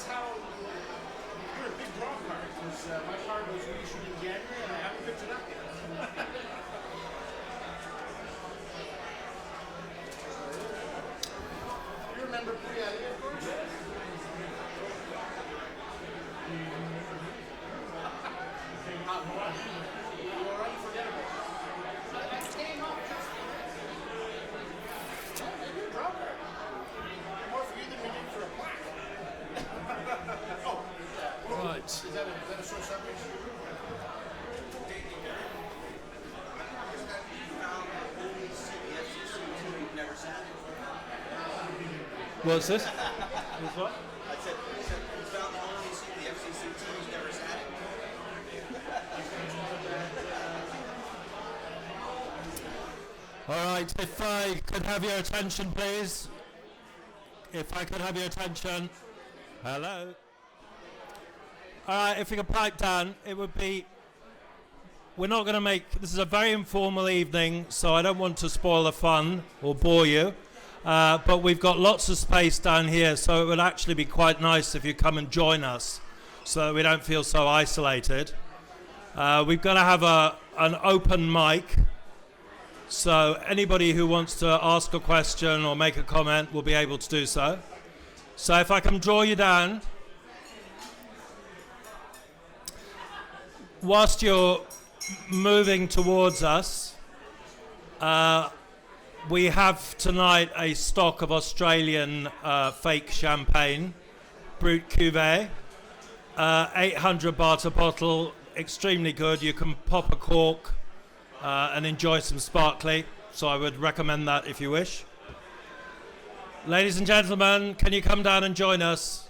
that's how you're a big draw card, because my card was reissued in January and I haven't picked it up yet. You remember Peabody, of course? You're unforgettable. That came up just for this. Yeah, maybe a draw card. More for you than we did for a plaque. Right. Is that a short subject? What's this? What's what? I said you found the only the FCC team who's never sat it. All right, if I could have your attention, please. If I could have your attention. Hello. All right, if you could pipe down, it would be... We're not going to make... This is a very informal evening, so I don't want to spoil the fun or bore you. But we've got lots of space down here, so it would actually be quite nice if you come and join us so that we don't feel so isolated. We've got to have an open mic, so anybody who wants to ask a question or make a comment will be able to do so. So if I can draw you down. Whilst you're moving towards us, we have tonight a stock of Australian fake champagne, Brut Cuvée, 800 baht a bottle, extremely good. You can pop a cork and enjoy some sparkly, so I would recommend that if you wish. Ladies and gentlemen, can you come down and join us?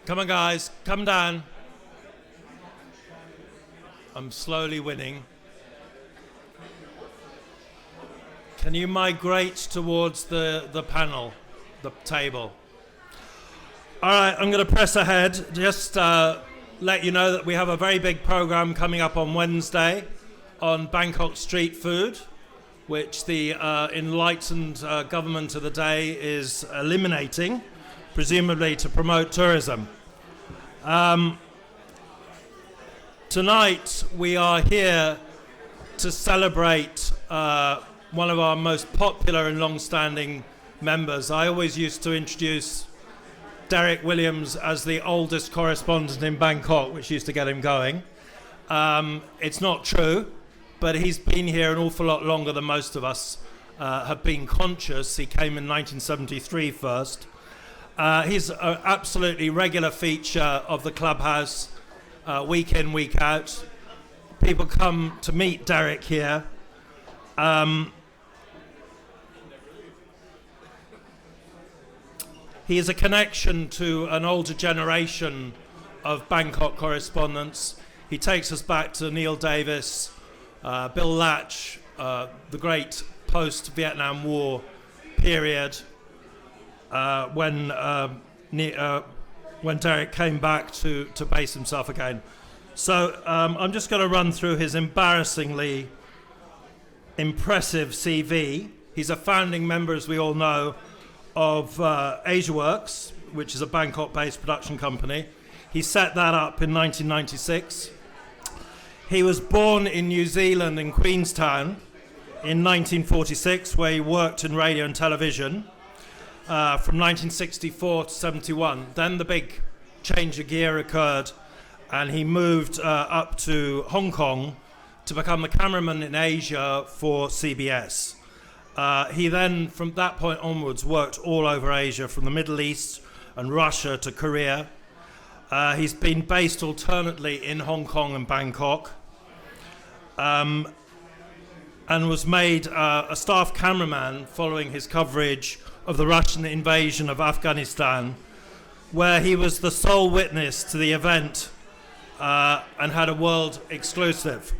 Come on, guys, come down. I'm slowly winning. Can you migrate towards the panel, the table? All right, I'm going to press ahead. Just let you know that we have a very big program coming up on Wednesday on Bangkok street food, which the enlightened government of the day is eliminating, presumably to promote tourism. Tonight we are here to celebrate one of our most popular and long-standing members. I always used to introduce Derek Williams as the oldest correspondent in Bangkok, which used to get him going. It's not true, but he's been here an awful lot longer than most of us have been conscious. He came in 1973 first. He's an absolutely regular feature of the clubhouse, week in, week out. People come to meet Derek here. He is a connection to an older generation of Bangkok correspondents. He takes us back to Neil Davis, Bill Latch, the great post-Vietnam War period, when Derek came back to base himself again. So I'm just going to run through his embarrassingly impressive CV. He's a founding member, as we all know, of AsiaWorks, which is a Bangkok-based production company. He set that up in 1996. He was born in New Zealand in Queenstown in 1946, where he worked in radio and television from 1964 to 71. Then the big change of gear occurred, and he moved up to Hong Kong to become the cameraman in Asia for CBS. He then, from that point onwards, worked all over Asia, from the Middle East and Russia to Korea. He's been based alternately in Hong Kong and Bangkok, and was made a staff cameraman following his coverage of the Russian invasion of Afghanistan, where he was the sole witness to the event and had a world exclusive.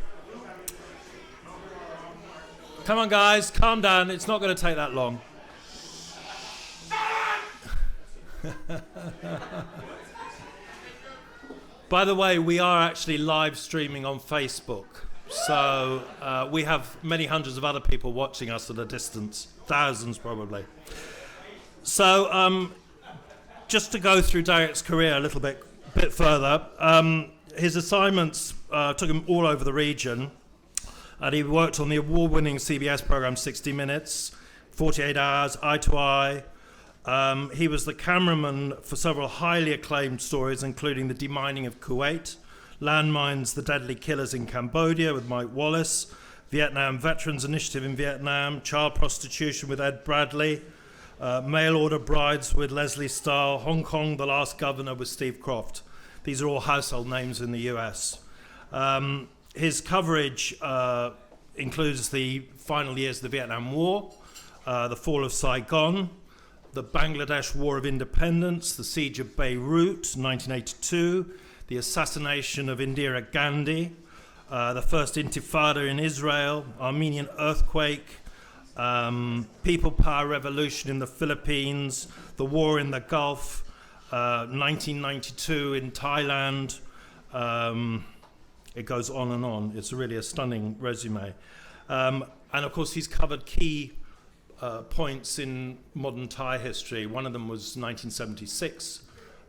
Come on, guys, calm down. It's not going to take that long. By the way, we are actually live streaming on Facebook. So we have many hundreds of other people watching us at a distance, thousands probably. So just to go through Derek's career a little bit further, his assignments took him all over the region. And he worked on the award-winning CBS program 60 Minutes, 48 Hours, Eye to Eye. He was the cameraman for several highly acclaimed stories, including the demining of Kuwait, Landmines, the Deadly Killers in Cambodia with Mike Wallace, Vietnam Veterans Initiative in Vietnam, Child Prostitution with Ed Bradley, Mail Order Brides with Leslie Stahl, Hong Kong, The Last Governor with Steve Croft. These are all household names in the US. His coverage includes the final years of the Vietnam War, the fall of Saigon, the Bangladesh War of Independence, the siege of Beirut, 1982, the assassination of Indira Gandhi, the first Intifada in Israel, Armenian earthquake, People Power Revolution in the Philippines, the war in the Gulf, 1992 in Thailand. It goes on and on. It's really a stunning resume. And of course, he's covered key points in modern Thai history. One of them was 1976,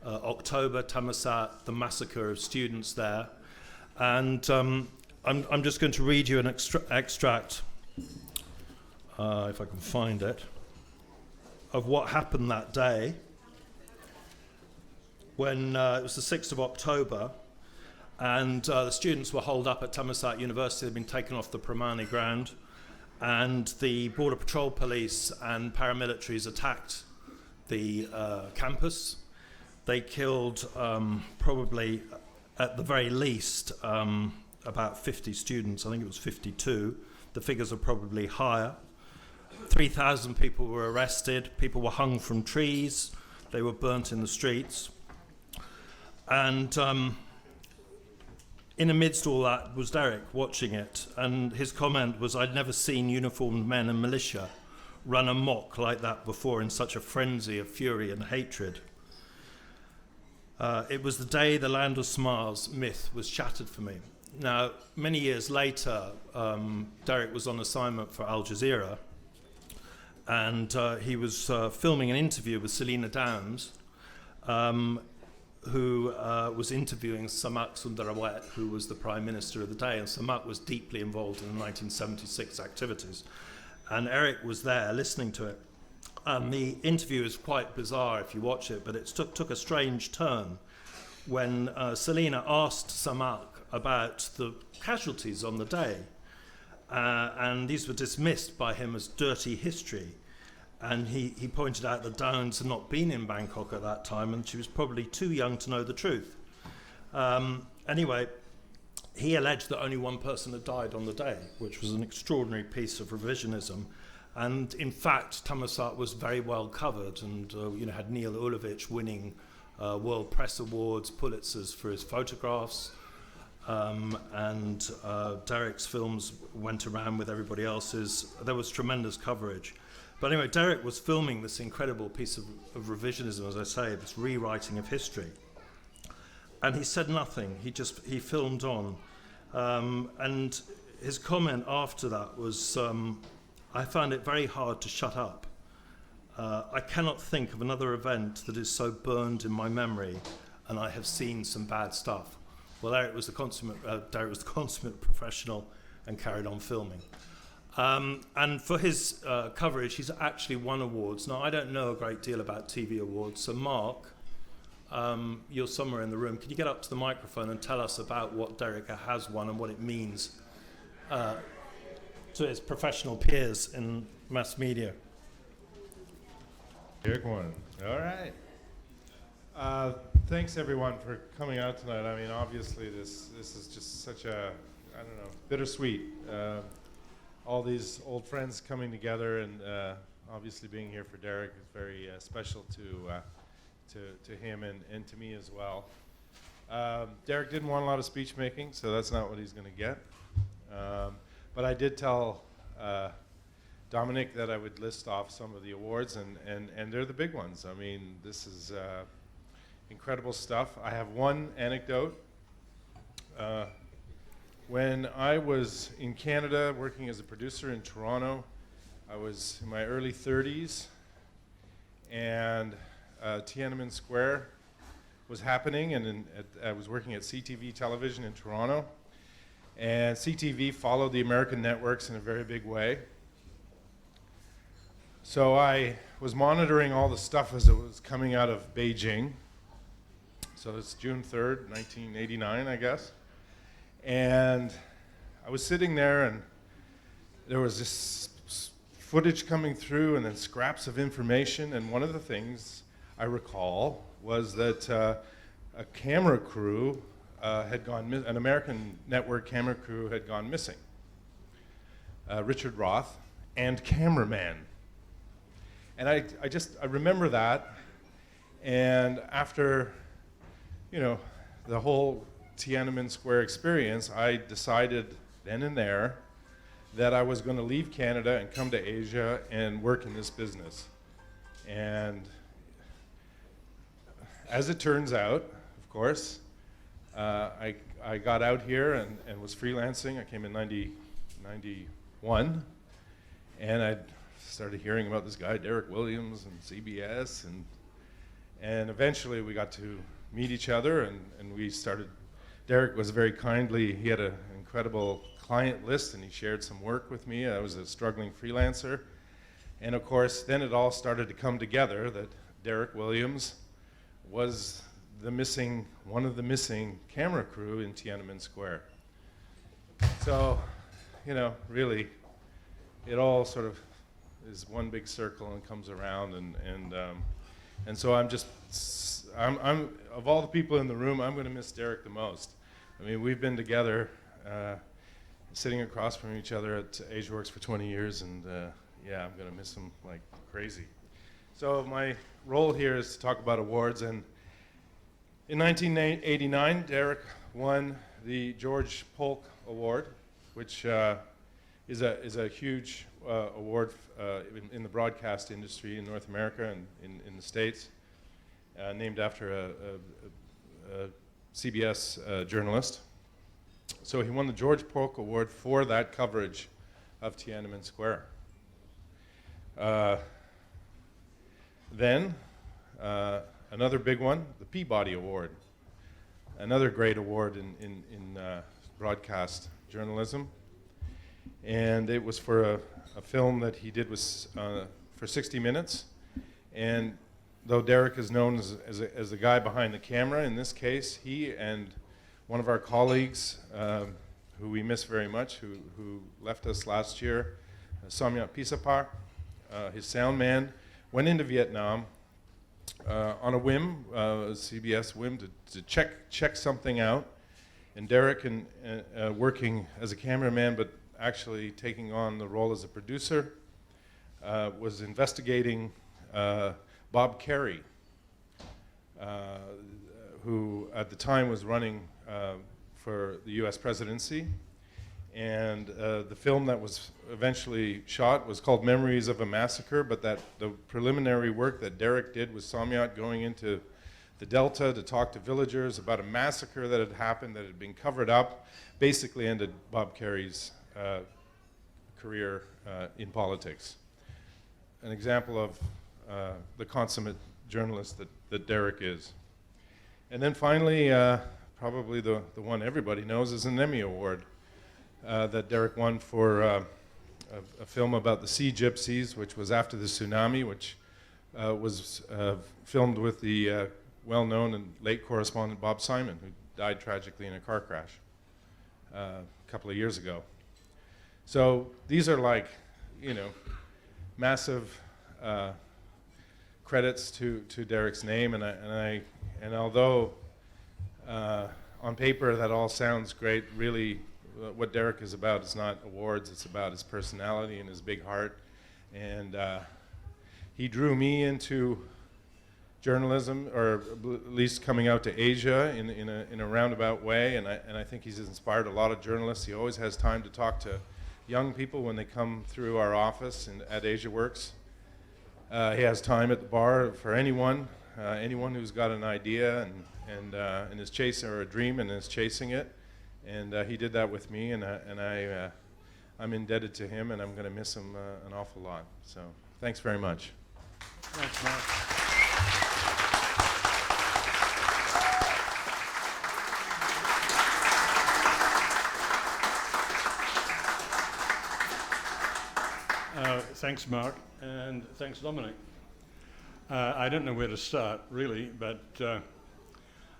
October, Thammasat, the massacre of students there. And I'm just going to read you an extract, if I can find it, of what happened that day when it was the 6th of October. And the students were holed up at Thammasat University. They'd been taken off the Pramani ground. And the Border Patrol Police and paramilitaries attacked the campus. They killed probably, at the very least, about 50 students. I think it was 52. The figures are probably higher. 3,000 people were arrested. People were hung from trees. They were burnt in the streets. And in amidst all that was Derek watching it, and his comment was, "I'd never seen uniformed men and militia run amok like that before in such a frenzy of fury and hatred." It was the day the Land of Smiles myth was shattered for me. Now, many years later, Derek was on assignment for Al Jazeera, and he was filming an interview with Selina Downs, who was interviewing Samak Sundarawat, who was the Prime Minister of the day, and Samak was deeply involved in the 1976 activities. And Eric was there listening to it. And the interview is quite bizarre if you watch it, but it took a strange turn when Selina asked Samak about the casualties on the day. And these were dismissed by him as dirty history. And he pointed out that Downs had not been in Bangkok at that time, and she was probably too young to know the truth. Anyway, he alleged that only one person had died on the day, which was an extraordinary piece of revisionism. And in fact, Thammasat was very well covered, and had Neil Ulovich winning World Press Awards, Pulitzers for his photographs, and Derek's films went around with everybody else's. There was tremendous coverage. But anyway, Derek was filming this incredible piece of revisionism, as I say, this rewriting of history. And he said nothing. He filmed on. And his comment after that was, I found it very hard to shut up. I cannot think of another event that is so burned in my memory, and I have seen some bad stuff. Well, Derek was the consummate professional and carried on filming. And for his coverage, he's actually won awards. Now, I don't know a great deal about TV awards, so Mark, you're somewhere in the room. Can you get up to the microphone and tell us about what Derek has won and what it means to his professional peers in mass media? Derek won. All right. Thanks, everyone, for coming out tonight. I mean, obviously, this is just such a, bittersweet. All these old friends coming together, and obviously being here for Derek is very special to him and to me as well. Derek didn't want a lot of speech making, so that's not what he's going to get. But I did tell Dominic that I would list off some of the awards, and they're the big ones. I mean, this is incredible stuff. I have one anecdote. When I was in Canada working as a producer in Toronto, I was in my early 30s, and Tiananmen Square was happening, and I was working at CTV television in Toronto, and CTV followed the American networks in a very big way. So I was monitoring all the stuff as it was coming out of Beijing. So it's June 3rd, 1989, I guess. And I was sitting there, and there was this footage coming through and then scraps of information. And one of the things I recall was that a camera crew had gone, an American network camera crew had gone missing. Richard Roth and cameraman. And I remember that, and after, the whole Tiananmen Square experience, I decided then and there that I was going to leave Canada and come to Asia and work in this business. And as it turns out, of course, I got out here and was freelancing. I came in 91, and I started hearing about this guy, Derek Williams, and CBS, and eventually we got to meet each other, and we started. Derek was very kindly, he had an incredible client list, and he shared some work with me. I was a struggling freelancer, and of course, then it all started to come together that Derek Williams was one of the missing camera crew in Tiananmen Square. So, really, it all sort of is one big circle and comes around, and so I'm of all the people in the room, I'm going to miss Derek the most. I mean, we've been together, sitting across from each other at AsiaWorks for 20 years, and I'm going to miss him like crazy. So my role here is to talk about awards, and in 1989, Derek won the George Polk Award, which is a huge award in the broadcast industry in North America and in the States, named after a CBS journalist. So he won the George Polk Award for that coverage of Tiananmen Square. Then, another big one, the Peabody Award, another great award in broadcast journalism. And it was for a film that he did for 60 Minutes. And though Derek is known as the guy behind the camera, in this case, he and one of our colleagues, who we miss very much, who left us last year, Somyat Pisapar, his sound man, went into Vietnam on a whim, a CBS whim, to check something out. And Derek, working as a cameraman, but actually taking on the role as a producer, was investigating Bob Kerrey, who at the time was running for the US presidency. And the film that was eventually shot was called Memories of a Massacre, but the preliminary work that Derek did with Somyat going into the Delta to talk to villagers about a massacre that had happened, that had been covered up, basically ended Bob Kerrey's career in politics. An example of the consummate journalist that Derek is. And then finally, probably the one everybody knows is an Emmy Award that Derek won for a film about the Sea Gypsies, which was after the tsunami, which was filmed with the well-known and late correspondent Bob Simon, who died tragically in a car crash a couple of years ago. So these are like, massive credits to Derek's name, and although on paper that all sounds great, really what Derek is about is not awards, it's about his personality and his big heart. And he drew me into journalism, or at least coming out to Asia in a roundabout way, and I think he's inspired a lot of journalists. He always has time to talk to young people when they come through our office at AsiaWorks. He has time at the bar for anyone who's got an idea and is chasing, or a dream and is chasing it. And he did that with me, and I'm indebted to him, and I'm going to miss him an awful lot. So thanks very much. Thanks, Mark. Thanks, Mark, and thanks, Dominic. I don't know where to start, really, but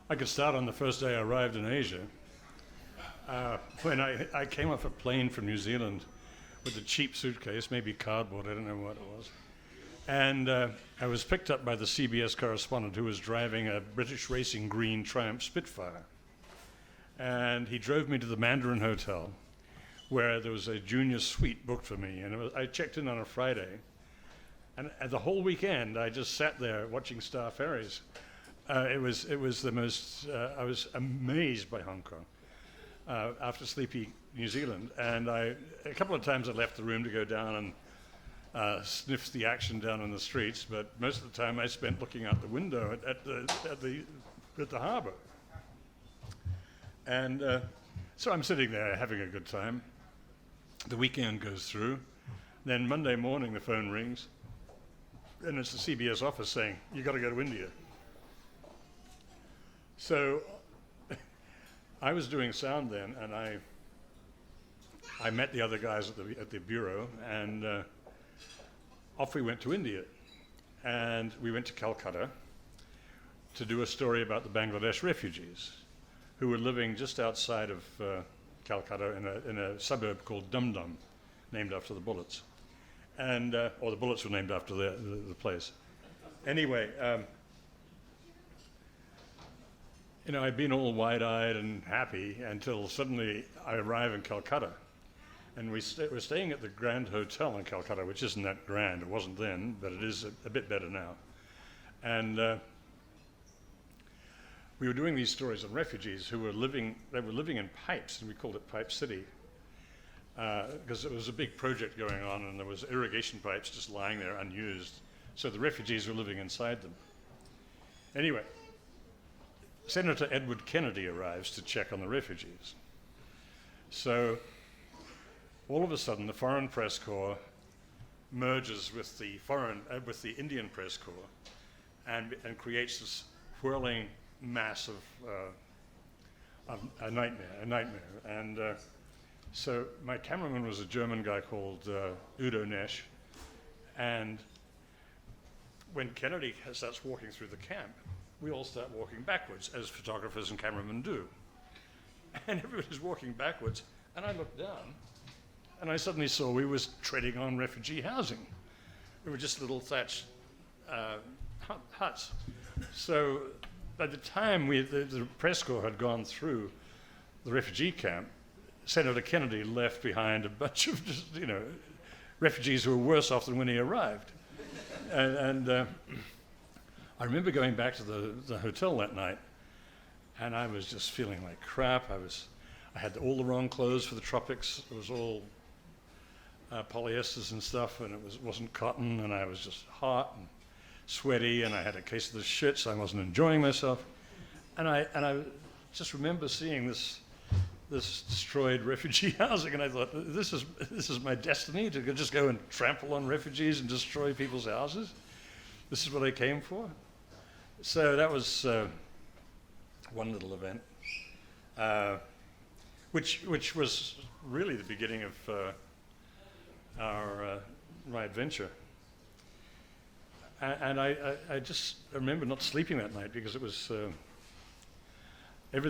I could start on the first day I arrived in Asia. When I came off a plane from New Zealand with a cheap suitcase, maybe cardboard, I don't know what it was. And I was picked up by the CBS correspondent who was driving a British Racing Green Triumph Spitfire. And he drove me to the Mandarin Hotel, where there was a junior suite booked for me. And I checked in on a Friday. And the whole weekend, I just sat there watching Star Ferries. It was the most, I was amazed by Hong Kong after sleepy New Zealand. And a couple of times I left the room to go down and sniff the action down on the streets, but most of the time I spent looking out the window at the harbor. And so I'm sitting there having a good time. The weekend goes through. Then Monday morning the phone rings, and it's the CBS office saying, "You got to go to India." So I was doing sound then, and I met the other guys at the bureau, and off we went to India. And we went to Calcutta to do a story about the Bangladesh refugees who were living just outside of Calcutta in a suburb called Dum Dum, named after the bullets. And, or the bullets were named after the place. Anyway, you know, I'd been all wide-eyed and happy until suddenly I arrive in Calcutta. And we're staying at the Grand Hotel in Calcutta, which isn't that grand. It wasn't then, but it is a bit better now. And we were doing these stories on refugees who were living in pipes, and we called it Pipe City, because there was a big project going on, and there was irrigation pipes just lying there unused. So the refugees were living inside them. Anyway, Senator Edward Kennedy arrives to check on the refugees. So all of a sudden, the Foreign Press Corps merges with the Indian Press Corps, and creates this whirling mass of a nightmare. And so my cameraman was a German guy called Udo Nesch, and when Kennedy starts walking through the camp, we all start walking backwards, as photographers and cameramen do. And everybody's walking backwards, and I looked down, and I suddenly saw we was treading on refugee housing. We were just little thatched huts. So by the time the press corps had gone through the refugee camp, Senator Kennedy left behind a bunch of just, you know, refugees who were worse off than when he arrived. And I remember going back to the hotel that night, and I was just feeling like crap. I had all the wrong clothes for the tropics. It was all polyesters and stuff, and it wasn't cotton, and I was just hot and sweaty, and I had a case of the shits. I wasn't enjoying myself, and I just remember seeing this destroyed refugee housing, and I thought, this is my destiny, to just go and trample on refugees and destroy people's houses. This is what I came for. So that was one little event, which was really the beginning of my adventure. And I just remember not sleeping that night because it was there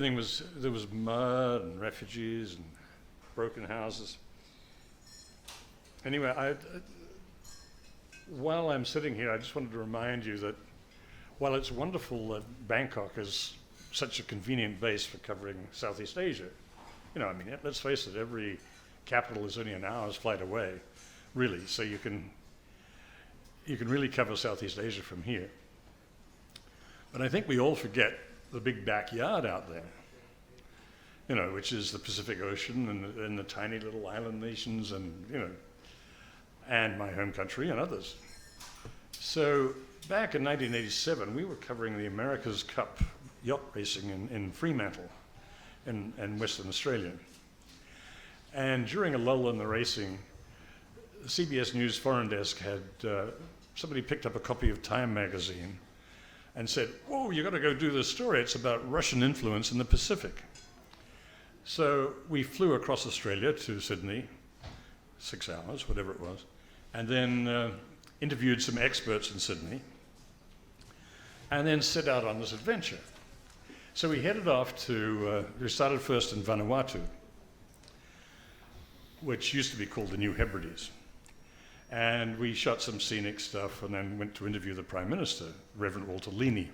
was mud and refugees and broken houses. Anyway, while I'm sitting here, I just wanted to remind you that while it's wonderful that Bangkok is such a convenient base for covering Southeast Asia, you know, I mean, let's face it, every capital is only an hour's flight away, really, so you can really cover Southeast Asia from here. But I think we all forget the big backyard out there, you know, which is the Pacific Ocean and the tiny little island nations, and, you know, and my home country and others. So back in 1987, we were covering the America's Cup yacht racing in Fremantle. in Western Australia. And during a lull in the racing, the CBS News Foreign Desk had somebody picked up a copy of Time magazine and said, "Whoa, you got to go do this story. It's about Russian influence in the Pacific." So we flew across Australia to Sydney, 6 hours, whatever it was, and then interviewed some experts in Sydney, and then set out on this adventure. So we headed off to, we started first in Vanuatu, which used to be called the New Hebrides. And we shot some scenic stuff and then went to interview the Prime Minister, Reverend Walter Leaney.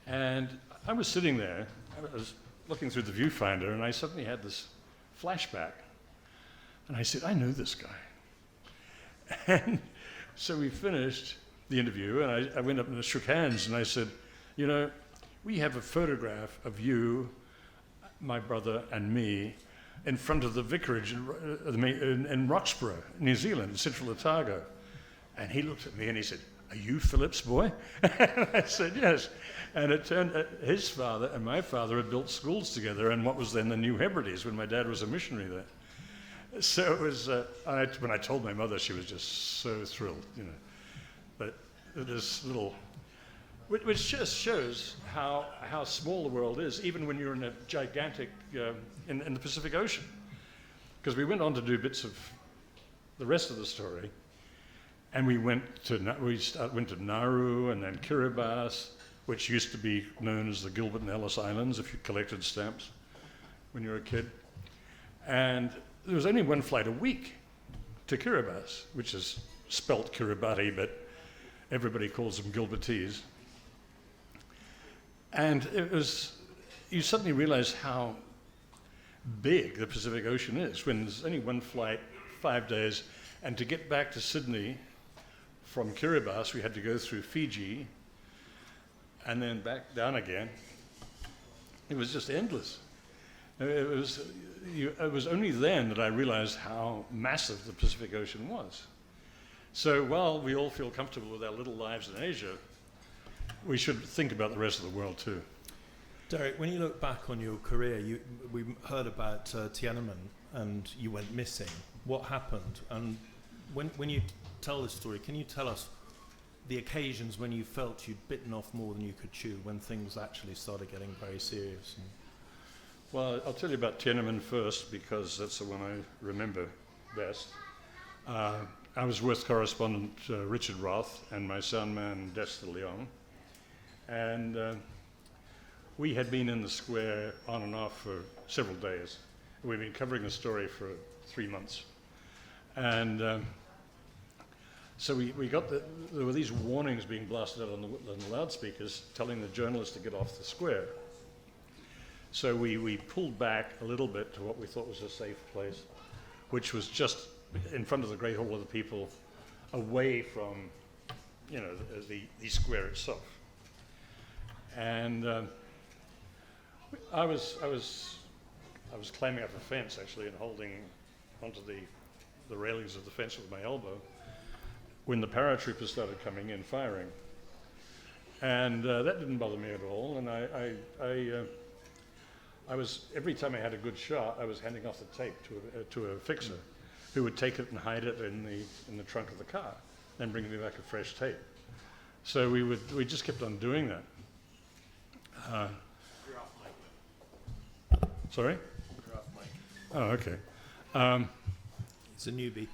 And I was sitting there, I was looking through the viewfinder, and I suddenly had this flashback. And I said, I know this guy. And so we finished the interview, and I went up and shook hands, and I said, you know, we have a photograph of you, my brother, and me in front of the vicarage in Roxburgh, New Zealand, in Central Otago. And he looked at me and he said, "Are you Philip's boy?" And I said, "Yes." And it turned out his father and my father had built schools together in what was then the New Hebrides when my dad was a missionary there. So it was, when I told my mother, she was just so thrilled, you know. But this little, which just shows how small the world is, even when you're in a gigantic, in the Pacific Ocean. Because we went on to do bits of the rest of the story, and we went to Nauru and then Kiribati, which used to be known as the Gilbert and Ellice Islands if you collected stamps when you were a kid. And there was only one flight a week to Kiribati, which is spelt Kiribati, but everybody calls them Gilbertese. And it was, you suddenly realize how big the Pacific Ocean is when there's only one flight, 5 days, and to get back to Sydney from Kiribati, we had to go through Fiji and then back down again. It was just endless. It was only then that I realized how massive the Pacific Ocean was. So while we all feel comfortable with our little lives in Asia, we should think about the rest of the world too. Derek, when you look back on your career, we heard about Tiananmen and you went missing. What happened? And when you tell this story, can you tell us the occasions when you felt you'd bitten off more than you could chew, when things actually started getting very serious? Well, I'll tell you about Tiananmen first because that's the one I remember best. I was with correspondent Richard Roth and my sound man Des de Leon. And we had been in the square on and off for several days. We'd been covering the story for 3 months. And so we got there were these warnings being blasted out on the loudspeakers telling the journalists to get off the square. So we pulled back a little bit to what we thought was a safe place, which was just in front of the Great Hall of the People, away from, you know, the square itself. And I was climbing up a fence actually and holding onto the railings of the fence with my elbow when the paratroopers started coming in firing. And that didn't bother me at all. And I was, every time I had a good shot, I was handing off the tape to a fixer who would take it and hide it in the trunk of the car, then bring me back a fresh tape. So we just kept on doing that. You're off mic. Sorry? You're off mic. Oh, okay. It's a newbie.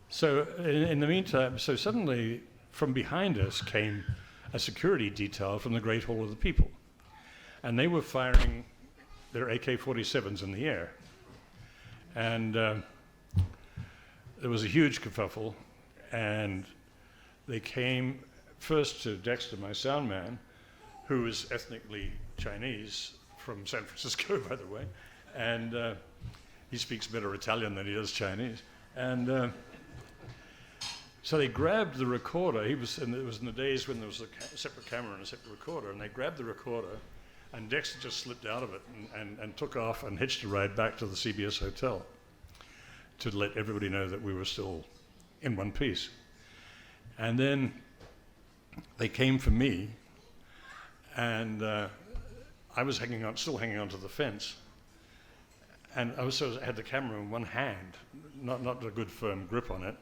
So in the meantime, so suddenly from behind us came a security detail from the Great Hall of the People. And they were firing their AK-47s in the air. And there was a huge kerfuffle, and they came first to Dexter, my sound man, who is ethnically Chinese from San Francisco, by the way, and he speaks better Italian than he does Chinese. And so they grabbed the recorder. It was in the days when there was a separate camera and a separate recorder, and they grabbed the recorder, and Dexter just slipped out of it and took off and hitched a ride back to the CBS hotel to let everybody know that we were still in one piece. And then they came for me, and I was still hanging onto the fence. And I also had the camera in one hand, not a good firm grip on it.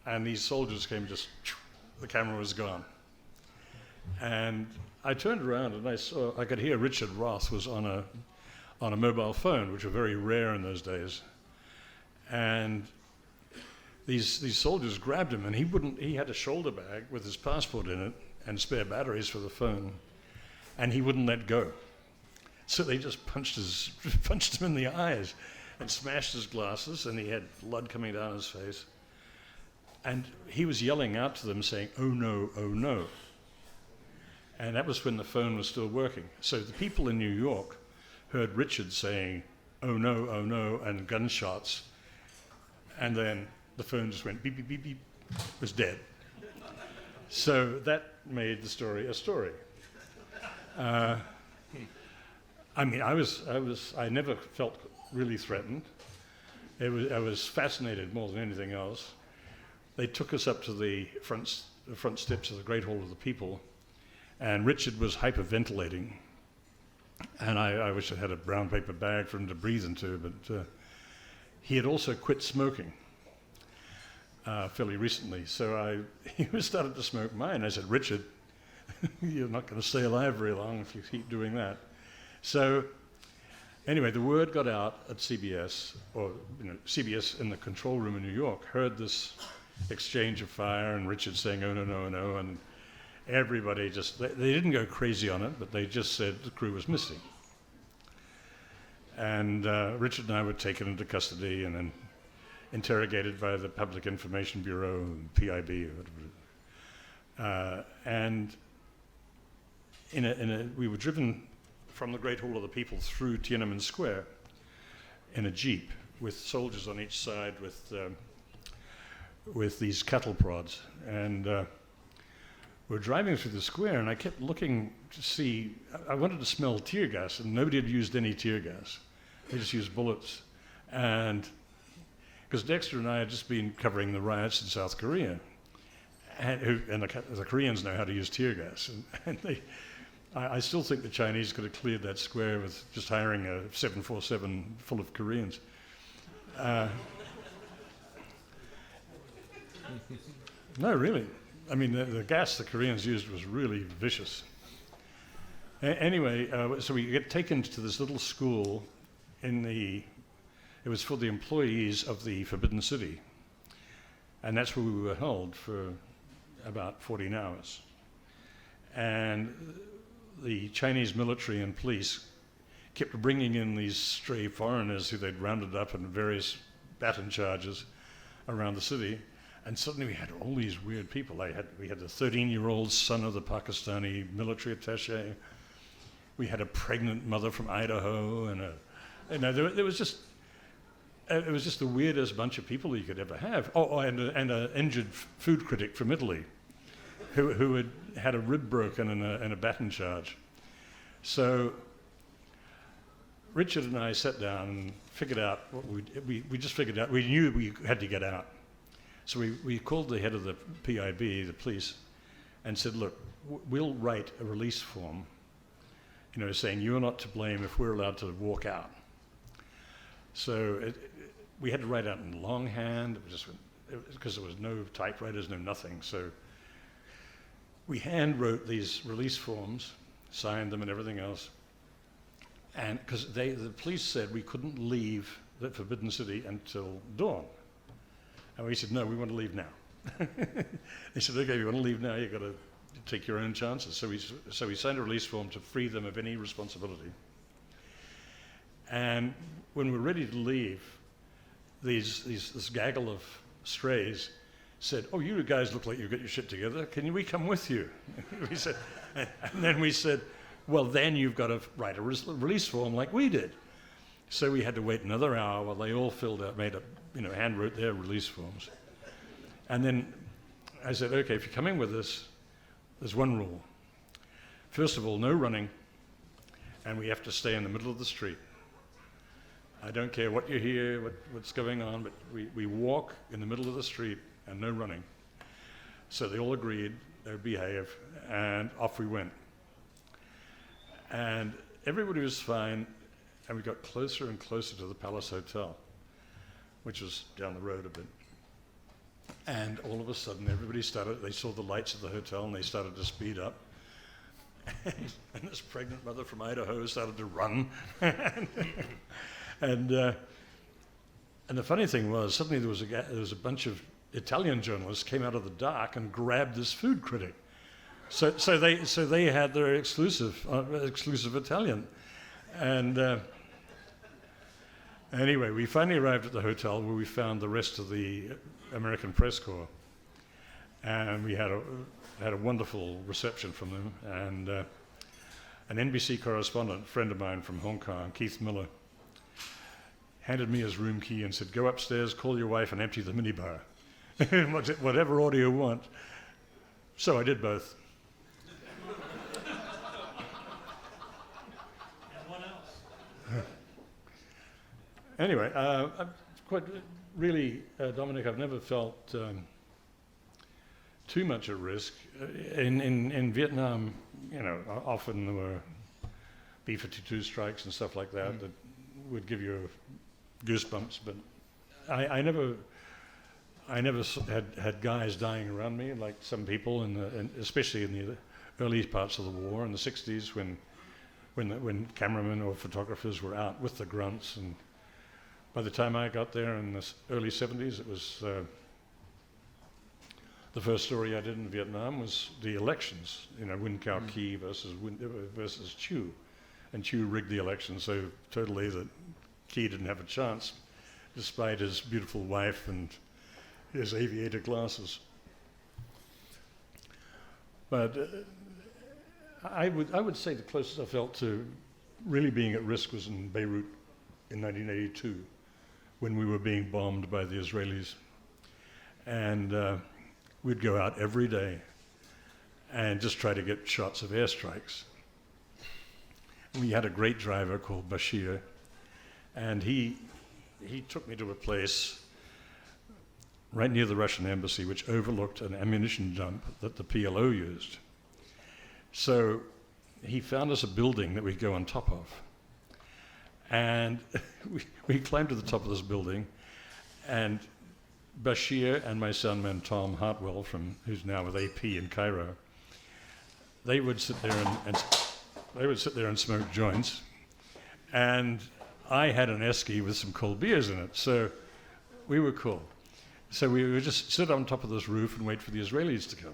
And these soldiers came, the camera was gone. And I turned around and I could hear Richard Roth was on a mobile phone, which were very rare in those days. And these soldiers grabbed him, and he had a shoulder bag with his passport in it and spare batteries for the phone, and he wouldn't let go. So they just punched him in the eyes and smashed his glasses, and he had blood coming down his face. And he was yelling out to them saying, "Oh no, oh no." And that was when the phone was still working. So the people in New York heard Richard saying, "Oh no," and gunshots. And then the phone just went beep, beep, beep, beep, was dead. So that made the story a story. I mean, I never felt really threatened. I was fascinated more than anything else. They took us up to the front steps of the Great Hall of the People, and Richard was hyperventilating. And I wish I had a brown paper bag for him to breathe into, but he had also quit smoking fairly recently. So he started to smoke mine. I said, "Richard, you're not going to stay alive very long if you keep doing that." So anyway, the word got out at CBS, or CBS in the control room in New York heard this exchange of fire and Richard saying, "Oh no, no, no," and everybody they didn't go crazy on it, but they just said the crew was missing. And Richard and I were taken into custody and then interrogated by the Public Information Bureau, PIB, or whatever. And we were driven from the Great Hall of the People through Tiananmen Square in a jeep with soldiers on each side with these cattle prods. And we're driving through the square, and I kept looking to see, I wanted to smell tear gas, and nobody had used any tear gas. They just used bullets. And because Dexter and I had just been covering the riots in South Korea, and the Koreans know how to use tear gas. And I still think the Chinese could have cleared that square with just hiring a 747 full of Koreans. No, really. I mean, the gas the Koreans used was really vicious. Anyway, so we get taken to this little school it was for the employees of the Forbidden City. And that's where we were held for about 14 hours. And the Chinese military and police kept bringing in these stray foreigners who they'd rounded up in various baton charges around the city. And suddenly we had all these weird people. We had the 13-year-old son of the Pakistani military attaché. We had a pregnant mother from Idaho, and it was just the weirdest bunch of people you could ever have. Oh, and an injured food critic from Italy, who had a rib broken in a baton charge. So Richard and I sat down and figured out what we just figured out. We knew we had to get out. So we called the head of the PIB, the police, and said, "Look, we'll write a release form, saying you're not to blame if we're allowed to walk out." So we had to write out in longhand, because there was no typewriters, no nothing. So we hand wrote these release forms, signed them and everything else. And because the police said we couldn't leave the Forbidden City until dawn. And we said, "No, we want to leave now." They said, "Okay, if you want to leave now, you've got to take your own chances." So we signed a release form to free them of any responsibility. And when we're ready to leave, this gaggle of strays said, "Oh, you guys look like you've got your shit together. Can we come with you?" We said, and then we said, "Well, then you've got to write a release form like we did." So we had to wait another hour while they all hand wrote their release forms. And then I said, "Okay, if you're coming with us, there's one rule. First of all, no running, and we have to stay in the middle of the street. I don't care what you hear, what's going on, but we walk in the middle of the street and no running." So they all agreed, they would behave, and off we went. And everybody was fine, and we got closer and closer to the Palace Hotel, which was down the road a bit. And all of a sudden, they saw the lights of the hotel, and they started to speed up. And this pregnant mother from Idaho started to run. And the funny thing was, suddenly there was a bunch of Italian journalists came out of the dark and grabbed this food critic. So they had their exclusive Italian. And anyway, we finally arrived at the hotel where we found the rest of the American press corps, and we had a wonderful reception from them. And an NBC correspondent, friend of mine from Hong Kong, Keith Miller, handed me his room key and said, "Go upstairs, call your wife, and empty the minibar. Whatever order you want." So I did both. And what else? Anyway, I'm quite really, Dominic, I've never felt too much at risk. In Vietnam, often there were B-52 strikes and stuff like that that would give you goosebumps, but I never had guys dying around me like some people, especially in the early parts of the war in the 60s when cameramen or photographers were out with the grunts. And by the time I got there in the early 70s, it was the first story I did in Vietnam was the elections. Win Cao Ki versus Chu, and Chu rigged the election so totally that Ki didn't have a chance, despite his beautiful wife and his aviator glasses. But I would say the closest I felt to really being at risk was in Beirut in 1982, when we were being bombed by the Israelis. And we'd go out every day and just try to get shots of airstrikes. We had a great driver called Bashir, and he took me to a place right near the Russian embassy, which overlooked an ammunition dump that the PLO used. So he found us a building that we'd go on top of. And we climbed to the top of this building, and Bashir and my soundman Tom Hartwell, who's now with AP in Cairo, they would sit there and smoke joints, and I had an esky with some cold beers in it, so we were cool. So we would just sit on top of this roof and wait for the Israelis to come.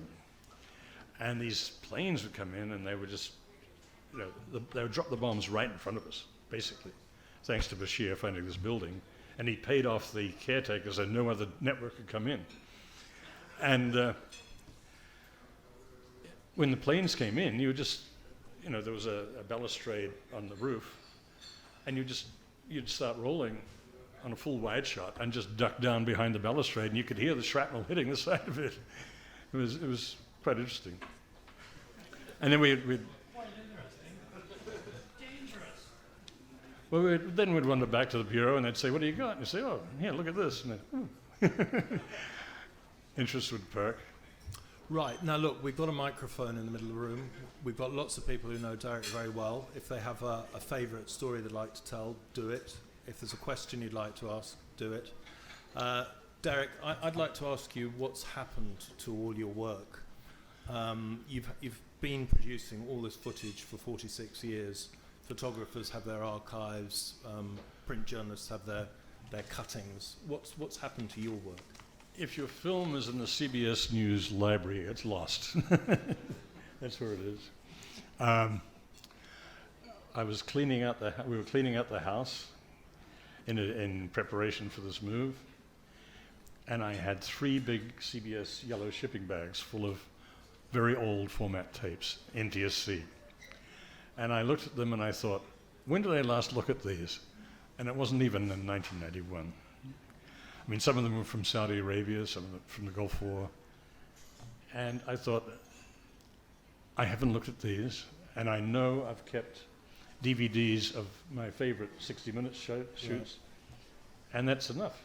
And these planes would come in, and they would just, they would drop the bombs right in front of us, basically, thanks to Bashir finding this building. And he paid off the caretaker so no other network could come in. And when the planes came in, you would just, there was a balustrade on the roof, and you'd start rolling on a full wide shot and just duck down behind the balustrade, and you could hear the shrapnel hitting the side of it. It was quite interesting. And then we'd Quite interesting. Dangerous. Well, then we'd wander back to the bureau, and they'd say, "What do you got?" And you'd say, "Oh, here, look at this." And interest would perk. Right, now look, we've got a microphone in the middle of the room. We've got lots of people who know Derek very well. If they have a favourite story they'd like to tell, do it. If there's a question you'd like to ask, do it. Derek, I'd like to ask you what's happened to all your work. You've been producing all this footage for 46 years. Photographers have their archives, print journalists have their cuttings. What's happened to your work? If your film is in the CBS News library, it's lost. That's where it is. We were cleaning out the house in preparation for this move, and I had 3 big CBS yellow shipping bags full of very old format tapes, NTSC. And I looked at them and I thought, when did I last look at these? And it wasn't even in 1991. I mean, some of them were from Saudi Arabia, some of them from the Gulf War. And I thought, I haven't looked at these, and I know I've kept DVDs of my favorite 60-minute shoots, and that's enough.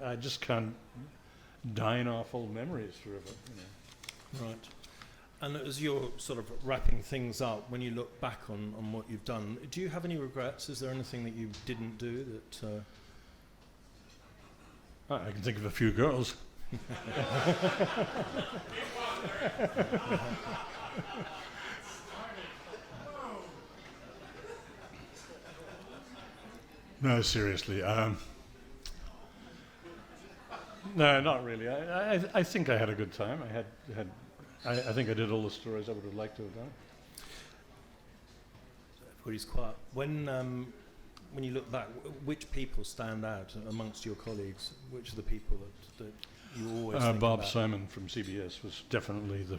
I just can't dine off old memories forever. Right. And as you're sort of wrapping things up, when you look back on what you've done, do you have any regrets? Is there anything that you didn't do that... I can think of a few girls. No, seriously. No, not really. I think I had a good time. I think I did all the stories I would have liked to have done. Everybody's quiet. When you look back, which people stand out amongst your colleagues? Which are the people that you always think Bob about? Simon from CBS was definitely the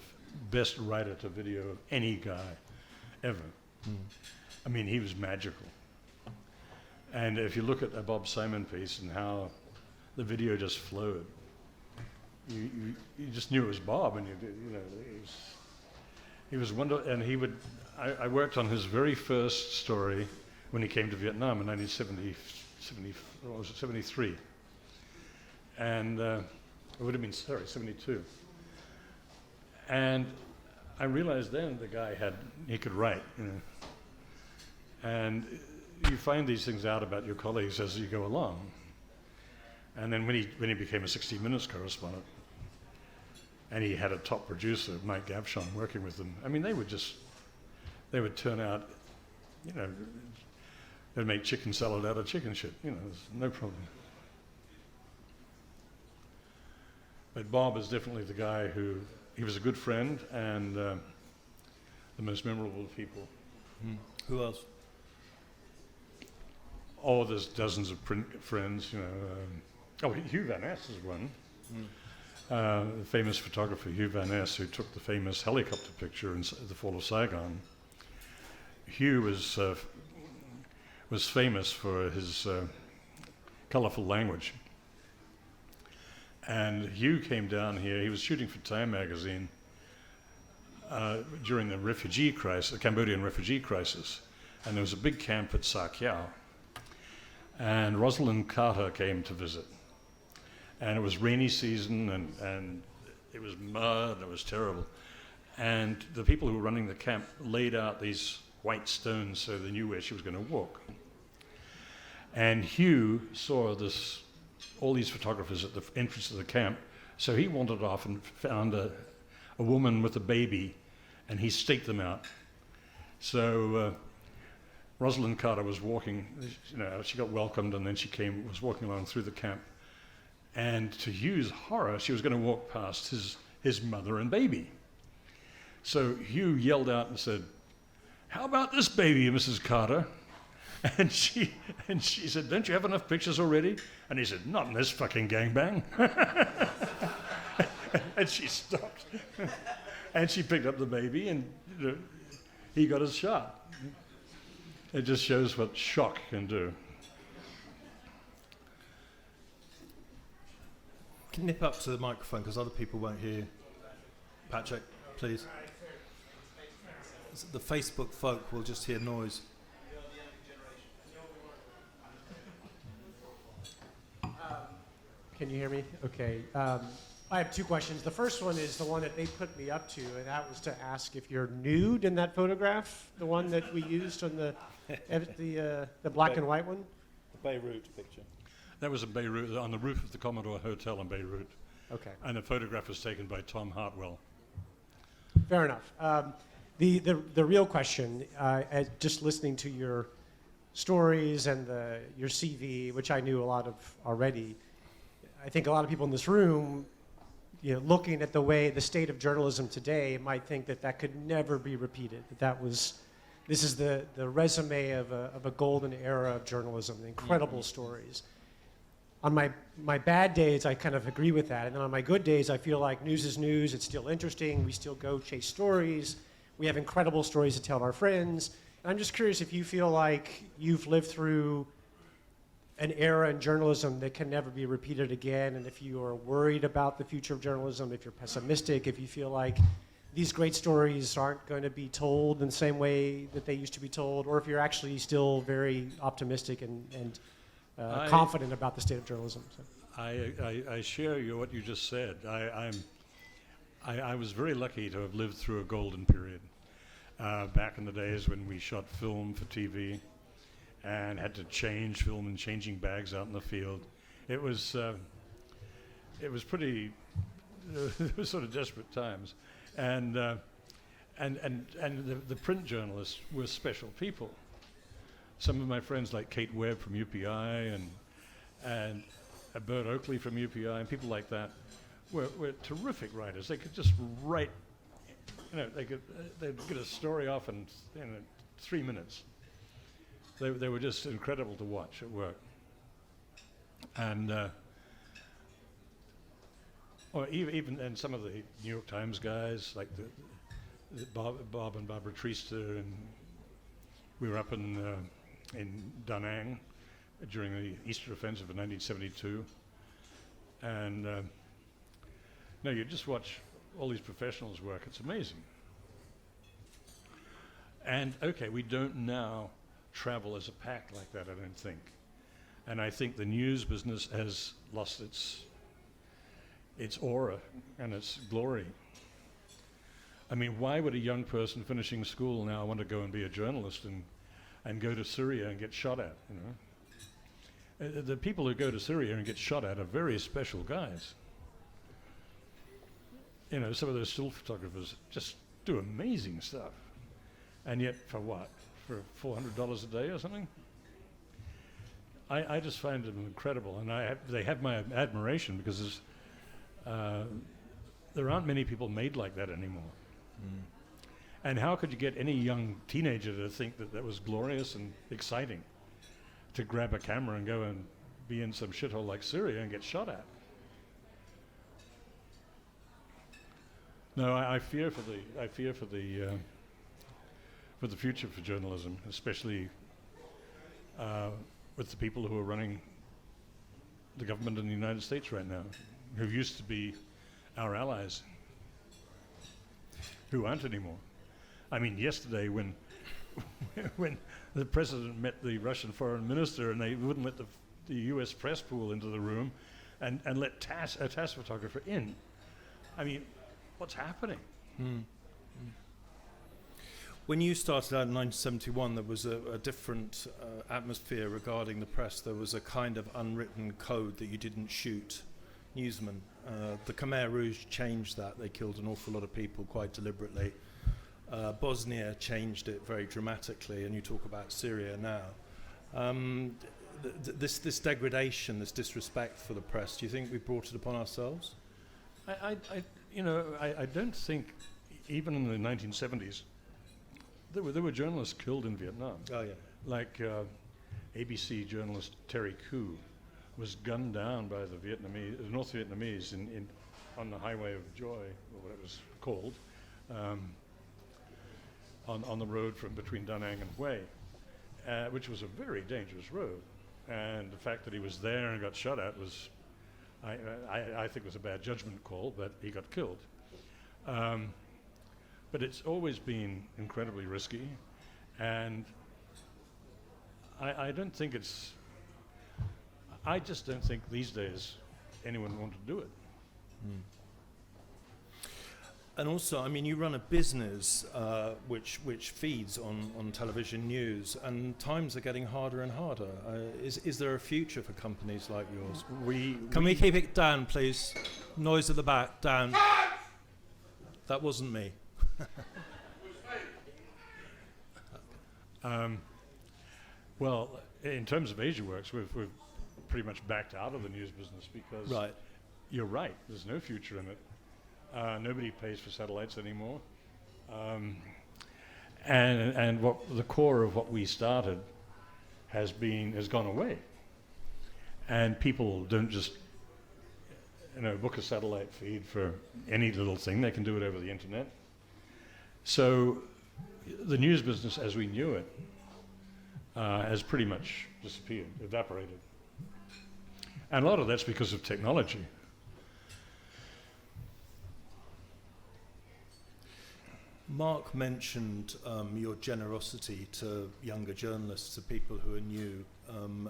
best writer to video of any guy ever. I mean, he was magical. And if you look at a Bob Simon piece and how the video just flowed, you just knew it was Bob, and he was wonderful. And he would. I worked on his very first story when he came to Vietnam in 1973, and it would have been 72. And I realized then the guy he could write, and you find these things out about your colleagues as you go along. And then when he became a 60 Minutes correspondent, and he had a top producer, Mike Gavshon, working with them, I mean, they would turn out, they'd make chicken salad out of chicken shit, there's no problem. But Bob is definitely the guy he was a good friend and the most memorable of people. Who else? Oh, there's dozens of friends, Hugh Van Ness is one. The famous photographer Hugh Van Ness, who took the famous helicopter picture in the fall of Saigon. Hugh was famous for his colorful language. And Hugh came down here. He was shooting for Time magazine during the Cambodian refugee crisis. And there was a big camp at Sa Kaeo. And Rosalind Carter came to visit. And it was rainy season, and it was mud, and it was terrible. And the people who were running the camp laid out these white stones so they knew where she was going to walk. And Hugh saw all these photographers at the entrance of the camp, so he wandered off and found a woman with a baby, and he staked them out. So Rosalind Carter was walking, she got welcomed, and then was walking along through the camp. And to Hugh's horror, she was going to walk past his mother and baby. So Hugh yelled out and said, "How about this baby, Mrs. Carter?" And she said, "Don't you have enough pictures already?" And he said, "Not in this fucking gangbang." And she stopped. And she picked up the baby, and he got his shot. It just shows what shock can do. Can nip up to the microphone because other people won't hear you. Patrick, please. The Facebook folk will just hear noise. Can you hear me? Okay. I have two questions. The first one is the one that they put me up to, and that was to ask if you're nude in that photograph, the one that we used on the black and white one. The Beirut picture. That was in Beirut, on the roof of the Commodore Hotel in Beirut. Okay. And the photograph was taken by Tom Hartwell. Fair enough. The real question, just listening to your stories and your CV, which I knew a lot of already, I think a lot of people in this room, looking at the state of journalism today, might think that could never be repeated. This is the resume of a golden era of journalism, incredible stories. On my bad days, I kind of agree with that. And then on my good days, I feel like news is news. It's still interesting. We still go chase stories. We have incredible stories to tell our friends. And I'm just curious if you feel like you've lived through an era in journalism that can never be repeated again, and if you are worried about the future of journalism, if you're pessimistic, if you feel like these great stories aren't going to be told in the same way that they used to be told, or if you're actually still very optimistic and confident about the state of journalism. So. I share what you just said. I was very lucky to have lived through a golden period. Back in the days when we shot film for TV and had to change film in changing bags out in the field. It was pretty, it was sort of desperate times. And the print journalists were special people. Some of my friends like Kate Webb from UPI and Bert Oakley from UPI and people like that were terrific writers. They could just write, they'd get a story off in 3 minutes. They were just incredible to watch at work. And or even and some of the New York Times guys like the Bob and Barbara Treaster, and we were up in Da Nang during the Easter Offensive in 1972, and you just watch all these professionals work. It's amazing. And okay, we don't now travel as a pack like that, I don't think. And I think the news business has lost its aura and its glory. I mean, why would a young person finishing school now want to go and be a journalist and go to Syria and get shot at, The people who go to Syria and get shot at are very special guys. Some of those still photographers just do amazing stuff. And yet, for what? For $400 a day or something? I just find them incredible, and they have my admiration because there aren't many people made like that anymore. Mm. And how could you get any young teenager to think that was glorious and exciting, to grab a camera and go and be in some shithole like Syria and get shot at? No, I fear for the future for journalism, especially with the people who are running the government in the United States right now, who used to be our allies, who aren't anymore. I mean, yesterday when the president met the Russian foreign minister and they wouldn't let the U.S. press pool into the room and let a TASS photographer in. I mean, what's happening? Mm. When you started out in 1971, there was a different atmosphere regarding the press. There was a kind of unwritten code that you didn't shoot newsmen. The Khmer Rouge changed that. They killed an awful lot of people quite deliberately. Bosnia changed it very dramatically, and you talk about Syria now. This degradation, this disrespect for the press, do you think we brought it upon ourselves? I don't think, even in the 1970s, there were journalists killed in Vietnam. Oh yeah, like ABC journalist Terry Koo was gunned down by the North Vietnamese on the Highway of Joy, or what it was called, on the road from between Da Nang and Hue, which was a very dangerous road. And the fact that he was there and got shot at was, I think, was a bad judgment call, but he got killed. But it's always been incredibly risky, and I just don't think these days anyone want to do it. Mm. And also, I mean, you run a business which feeds on television news, and times are getting harder and harder. Is there a future for companies like yours? Can we keep it down, please? Noise at the back, down. That wasn't me. Well, in terms of AsiaWorks, we've pretty much backed out of the news business because you're right, there's no future in it. Nobody pays for satellites anymore. And what the core of what we started has gone away. And people don't just book a satellite feed for any little thing. They can do it over the internet. So the news business as we knew it has pretty much disappeared, evaporated. And a lot of that's because of technology. Mark mentioned your generosity to younger journalists, to people who are new,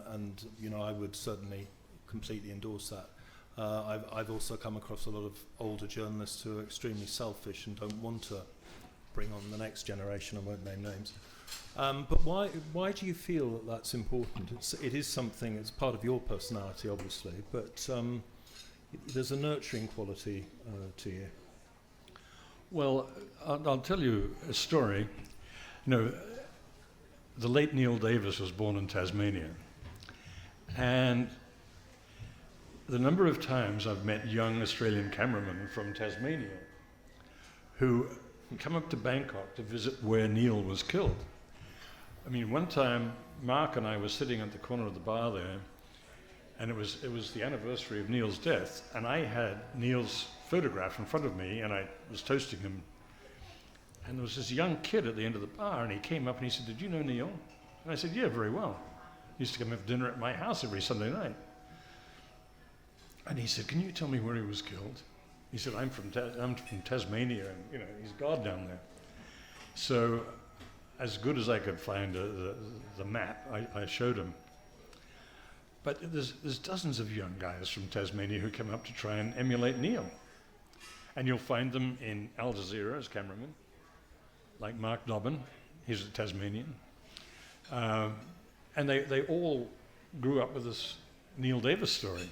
and I would certainly completely endorse that. I've also come across a lot of older journalists who are extremely selfish and don't want to bring on the next generation. I won't name names. But why do you feel that that's important? It is something, it's part of your personality, obviously, but there's a nurturing quality to you. Well, I'll tell you a story. You know, the late Neil Davis was born in Tasmania. And the number of times I've met young Australian cameramen from Tasmania who come up to Bangkok to visit where Neil was killed. I mean, one time, Mark and I were sitting at the corner of the bar there, and it was the anniversary of Neil's death, and I had Neil's photograph in front of me, and I was toasting him. And there was this young kid at the end of the bar, and he came up and he said, "Did you know Neil?" And I said, "Yeah, very well. He used to come have dinner at my house every Sunday night." And he said, "Can you tell me where he was killed?" He said, I'm from Tasmania, and you know, he's God down there. So, as good as I could find the map, I showed him. But there's dozens of young guys from Tasmania who come up to try and emulate Neil. And you'll find them in Al Jazeera as cameramen, like Mark Dobbin, he's a Tasmanian. And they all grew up with this Neil Davis story.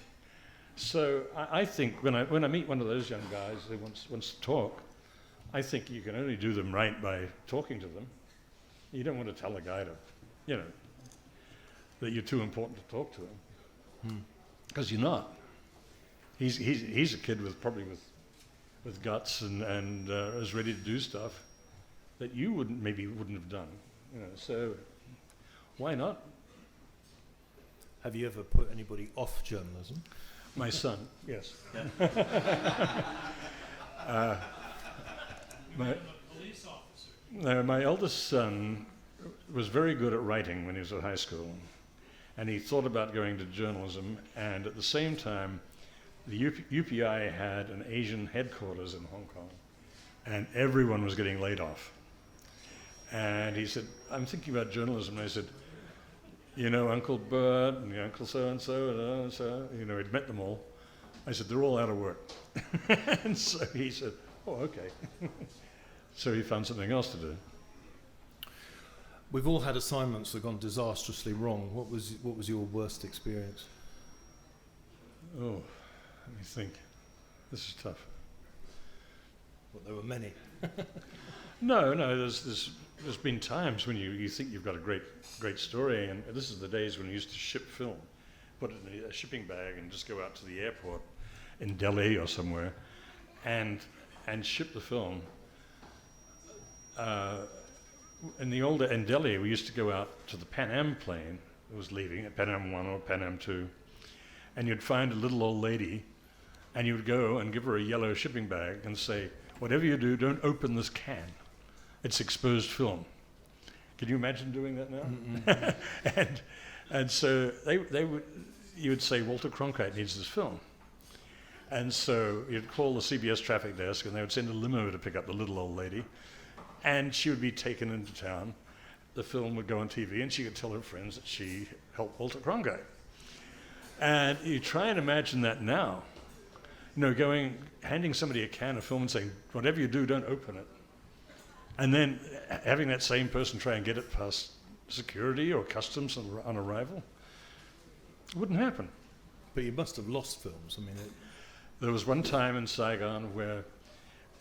So I think when I meet one of those young guys who wants to talk, I think you can only do them right by talking to them. You don't want to tell a guy to, you know, that you're too important to talk to him, because you're not. He's a kid with guts and is ready to do stuff that you wouldn't have done. You know, so why not? Have you ever put anybody off journalism? My son, yes. My eldest son was very good at writing when he was at high school, and he thought about going to journalism, and at the same time, the UPI had an Asian headquarters in Hong Kong, and everyone was getting laid off. And he said, "I'm thinking about journalism." And I said, "You know, Uncle Bert and Uncle so-and-so, and so," you know, he'd met them all. I said, "They're all out of work." And so he said, "Oh, okay." So he found something else to do. We've all had assignments that have gone disastrously wrong. What was your worst experience? Oh, let me think. This is tough. Well, there were many. No, there's been times when you think you've got a great story, and this is the days when you used to ship film, put it in a shipping bag and just go out to the airport in Delhi or somewhere and ship the film. In Delhi, we used to go out to the Pan Am plane that was leaving, at Pan Am 1 or Pan Am 2, and you'd find a little old lady, and you would go and give her a yellow shipping bag and say, "Whatever you do, don't open this can. It's exposed film." Can you imagine doing that now? and so you would say, "Walter Cronkite needs this film." And so you'd call the CBS traffic desk, and they would send a limo to pick up the little old lady, and she would be taken into town. The film would go on TV, and she could tell her friends that she helped Walter Cronkite. And you try and imagine that now. You know, handing somebody a can of film and saying, "Whatever you do, don't open it." And then having that same person try and get it past security or customs on arrival. It wouldn't happen. But you must have lost films. I mean, There was one time in Saigon where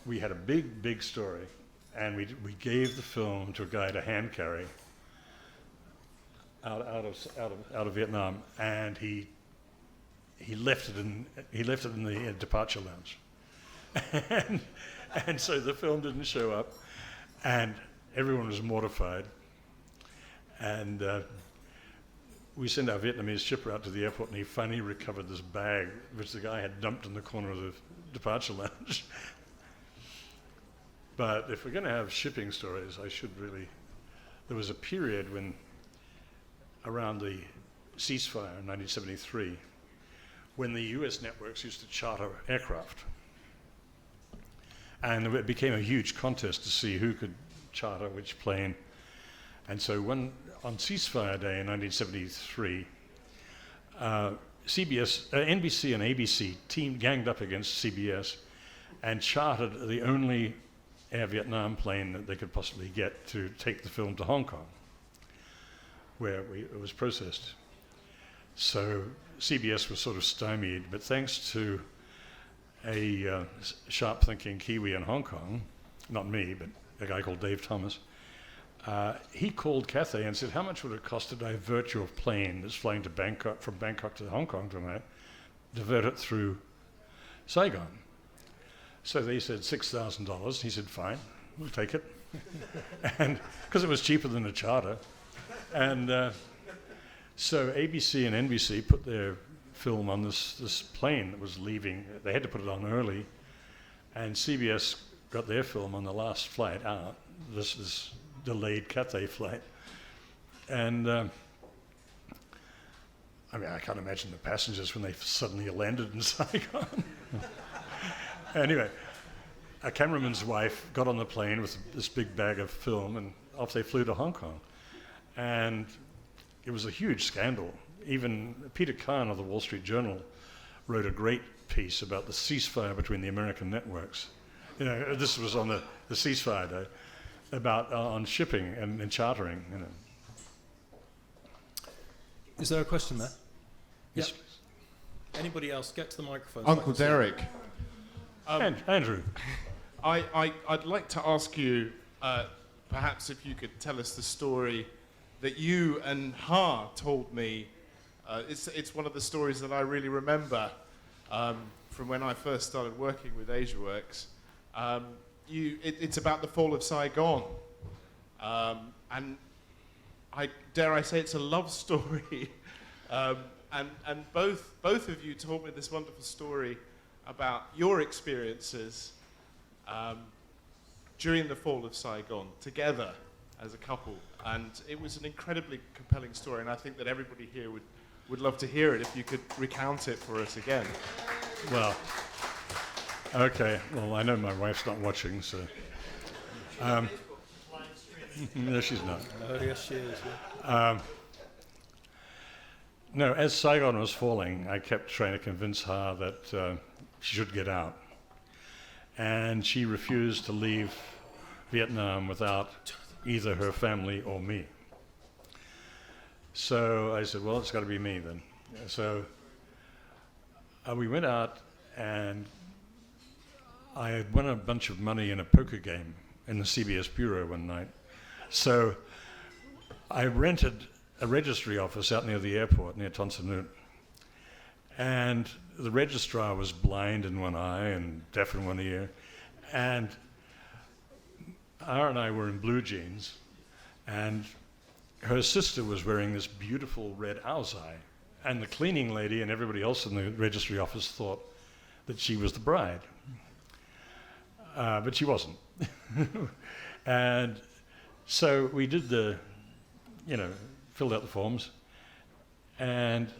we had a big story, and we gave the film to a guy to hand carry out of Vietnam, and he left it in the departure lounge, and so the film didn't show up, and everyone was mortified, and we sent our Vietnamese shipper out to the airport, and he finally recovered this bag which the guy had dumped in the corner of the departure lounge. But if we're going to have shipping stories, there was a period when, around the ceasefire in 1973, when the US networks used to charter aircraft. And it became a huge contest to see who could charter which plane. And so on ceasefire day in 1973, NBC and ABC ganged up against CBS and chartered the only Air Vietnam plane that they could possibly get to take the film to Hong Kong, where it was processed. So CBS was sort of stymied, but thanks to a sharp-thinking Kiwi in Hong Kong, not me, but a guy called Dave Thomas, he called Cathay and said, how much would it cost to divert your plane that's flying to Bangkok, from Bangkok to Hong Kong tonight, divert it through Saigon? So they said $6,000. He said, fine, we'll take it. And because it was cheaper than a charter. And so ABC and NBC put their film on this plane that was leaving. They had to put it on early. And CBS got their film on the last flight out, this delayed Cathay flight. And I can't imagine the passengers when they suddenly landed in Saigon. Anyway, a cameraman's wife got on the plane with this big bag of film, and off they flew to Hong Kong. And it was a huge scandal. Even Peter Kahn of the Wall Street Journal wrote a great piece about the ceasefire between the American networks. You know, this was on the ceasefire day, about on shipping and chartering. You know. Is there a question there? Yes. Yeah. Anybody else? Get to the microphone. Uncle Derek. Andrew. I'd like to ask you, perhaps if you could tell us the story that you and Ha told me. It's one of the stories that I really remember from when I first started working with AsiaWorks. It's about the fall of Saigon. And dare I say it's a love story. And both of you told me this wonderful story about your experiences during the fall of Saigon, together as a couple. And it was an incredibly compelling story, and I think that everybody here would love to hear it if you could recount it for us again. Well, okay. Well, I know my wife's not watching, so... no, she's not. Oh, yes, she is. Yeah. No, as Saigon was falling, I kept trying to convince her that she should get out. And she refused to leave Vietnam without either her family or me. So I said, well, it's got to be me then. So we went out, and I had won a bunch of money in a poker game in the CBS bureau one night. So I rented a registry office out near the airport, near Ton Son Nhut. And the registrar was blind in one eye and deaf in one ear. And and I were in blue jeans. And her sister was wearing this beautiful red eye. And the cleaning lady and everybody else in the registry office thought that she was the bride. But she wasn't. And so we did filled out the forms. And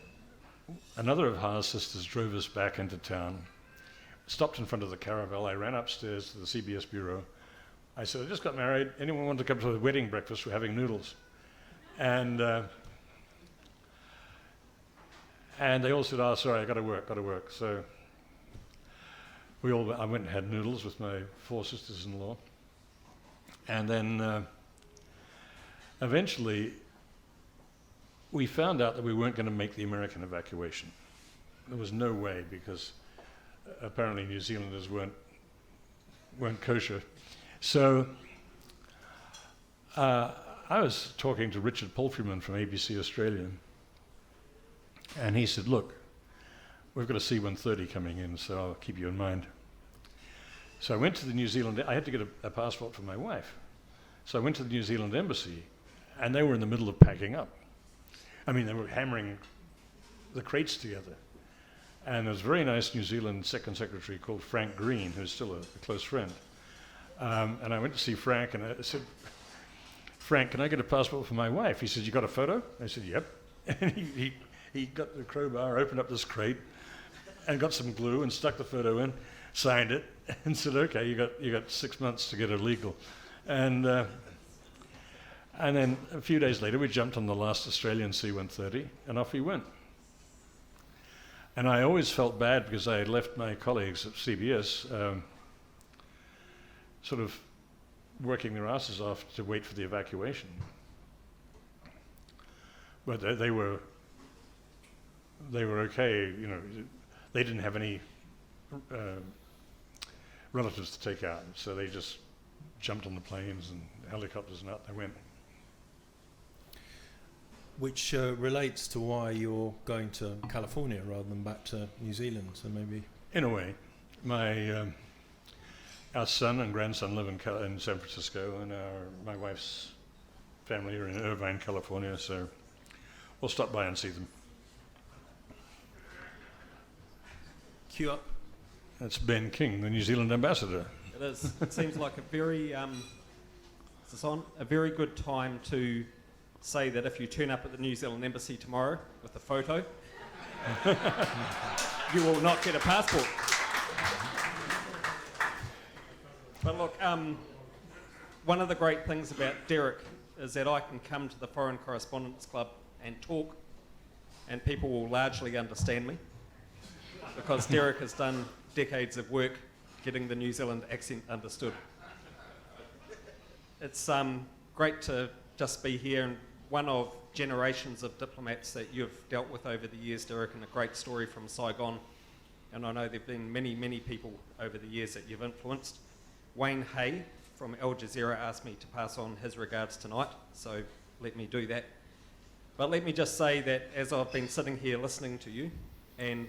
another of Ha's sisters drove us back into town, stopped in front of the caravel. I ran upstairs to the CBS bureau. I said, I just got married. Anyone want to come to the wedding breakfast? We're having noodles. And they all said, oh, sorry, I got to work. So I went and had noodles with my 4 sisters-in-law. And then eventually we found out that we weren't going to make the American evacuation. There was no way, because apparently New Zealanders weren't kosher. So I was talking to Richard Palfreyman from ABC Australia, and he said, look, we've got a C-130 coming in, so I'll keep you in mind. So I went to the New Zealand, I had to get a passport for my wife. So I went to the New Zealand embassy, and they were in the middle of packing up. I mean, they were hammering the crates together. And there was a very nice New Zealand Second Secretary called Frank Green, who's still a close friend. And I went to see Frank, and I said, Frank, can I get a passport for my wife? He said, you got a photo? I said, yep. And he got the crowbar, opened up this crate, and got some glue and stuck the photo in, signed it, and said, okay, you got 6 months to get it legal. And then a few days later, we jumped on the last Australian C-130, and off we went. And I always felt bad because I had left my colleagues at CBS sort of working their asses off to wait for the evacuation. But they were okay, you know. They didn't have any relatives to take out, so they just jumped on the planes and helicopters and out they went. Which relates to why you're going to California rather than back to New Zealand, so maybe... In a way. Our son and grandson live in San Francisco, and my wife's family are in Irvine, California, so we'll stop by and see them. Cue up. That's Ben King, the New Zealand ambassador. It is. It seems like a very, is this on? A very good time to say that if you turn up at the New Zealand Embassy tomorrow with a photo, you will not get a passport. But look, one of the great things about Derek is that I can come to the Foreign Correspondents Club and talk, and people will largely understand me, because Derek has done decades of work getting the New Zealand accent understood. It's great to just be here, and one of generations of diplomats that you've dealt with over the years, Derek, and a great story from Saigon. And I know there have been many, many people over the years that you've influenced. Wayne Hay from Al Jazeera asked me to pass on his regards tonight, so let me do that. But let me just say that as I've been sitting here listening to you and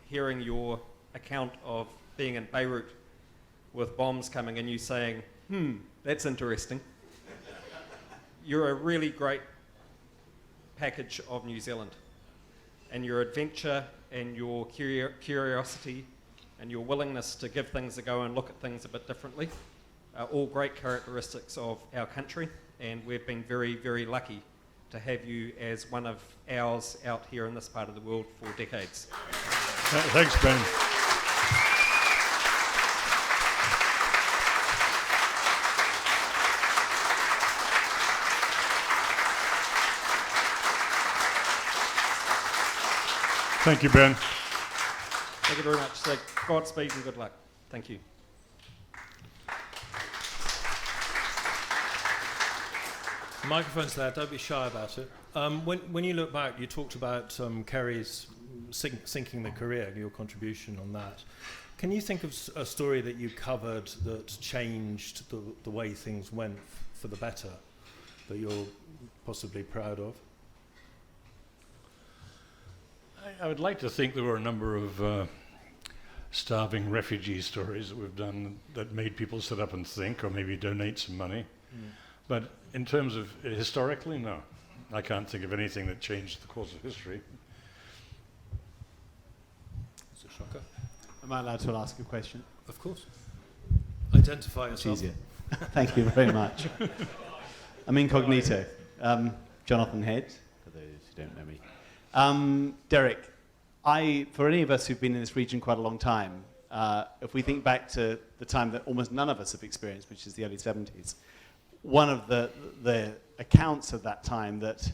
hearing your account of being in Beirut with bombs coming and you saying, that's interesting. You're a really great package of New Zealand. And your adventure and your curiosity and your willingness to give things a go and look at things a bit differently are all great characteristics of our country. And we've been very, very lucky to have you as one of ours out here in this part of the world for decades. Thanks, Ben. Thank you, Ben. Thank you very much. So, Godspeed and good luck. Thank you. The microphone's there, don't be shy about it. When you look back, you talked about Kerry's sinking the career, your contribution on that. Can you think of a story that you covered that changed the way things went for the better, that you're possibly proud of? I would like to think there were a number of starving refugee stories that we've done that made people sit up and think, or maybe donate some money. But in terms of historically, no. I can't think of anything that changed the course of history. It's a shocker. Am I allowed to ask a question? Of course. Identify yourself. It's easier. Thank you very much. I'm incognito. Jonathan Head, for those who don't know me. Derek, for any of us who've been in this region quite a long time, if we think back to the time that almost none of us have experienced, which is the early 70s, one of the accounts of that time that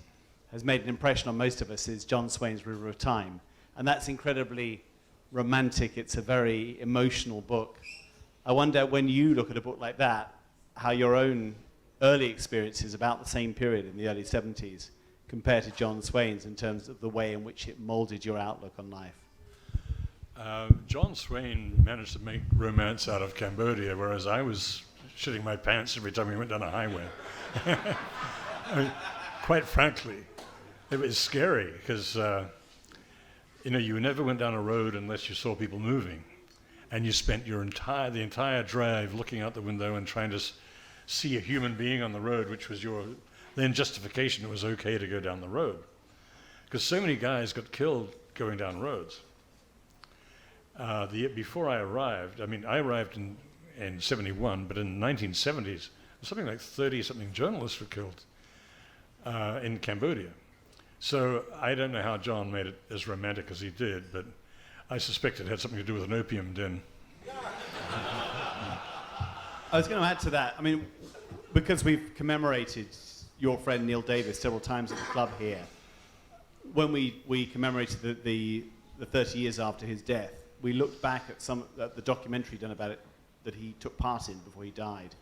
has made an impression on most of us is John Swain's River of Time. And that's incredibly romantic. It's a very emotional book. I wonder, when you look at a book like that, how your own early experiences about the same period in the early 70s compared to John Swain's in terms of the way in which it molded your outlook on life. John Swain managed to make romance out of Cambodia, whereas I was shitting my pants every time we went down a highway. I mean, quite frankly, it was scary because you never went down a road unless you saw people moving, and you spent the entire drive looking out the window and trying to see a human being on the road, which was your then justification it was okay to go down the road. Because so many guys got killed going down roads. The year before I arrived, I arrived in 71, but in the 1970s, something like 30-something journalists were killed in Cambodia. So I don't know how John made it as romantic as he did, but I suspect it had something to do with an opium den. I was going to add to that. Because we've commemorated your friend Neil Davis several times at the club here, when we commemorated the the 30 years after his death, we looked back at the documentary done about it that he took part in before he died.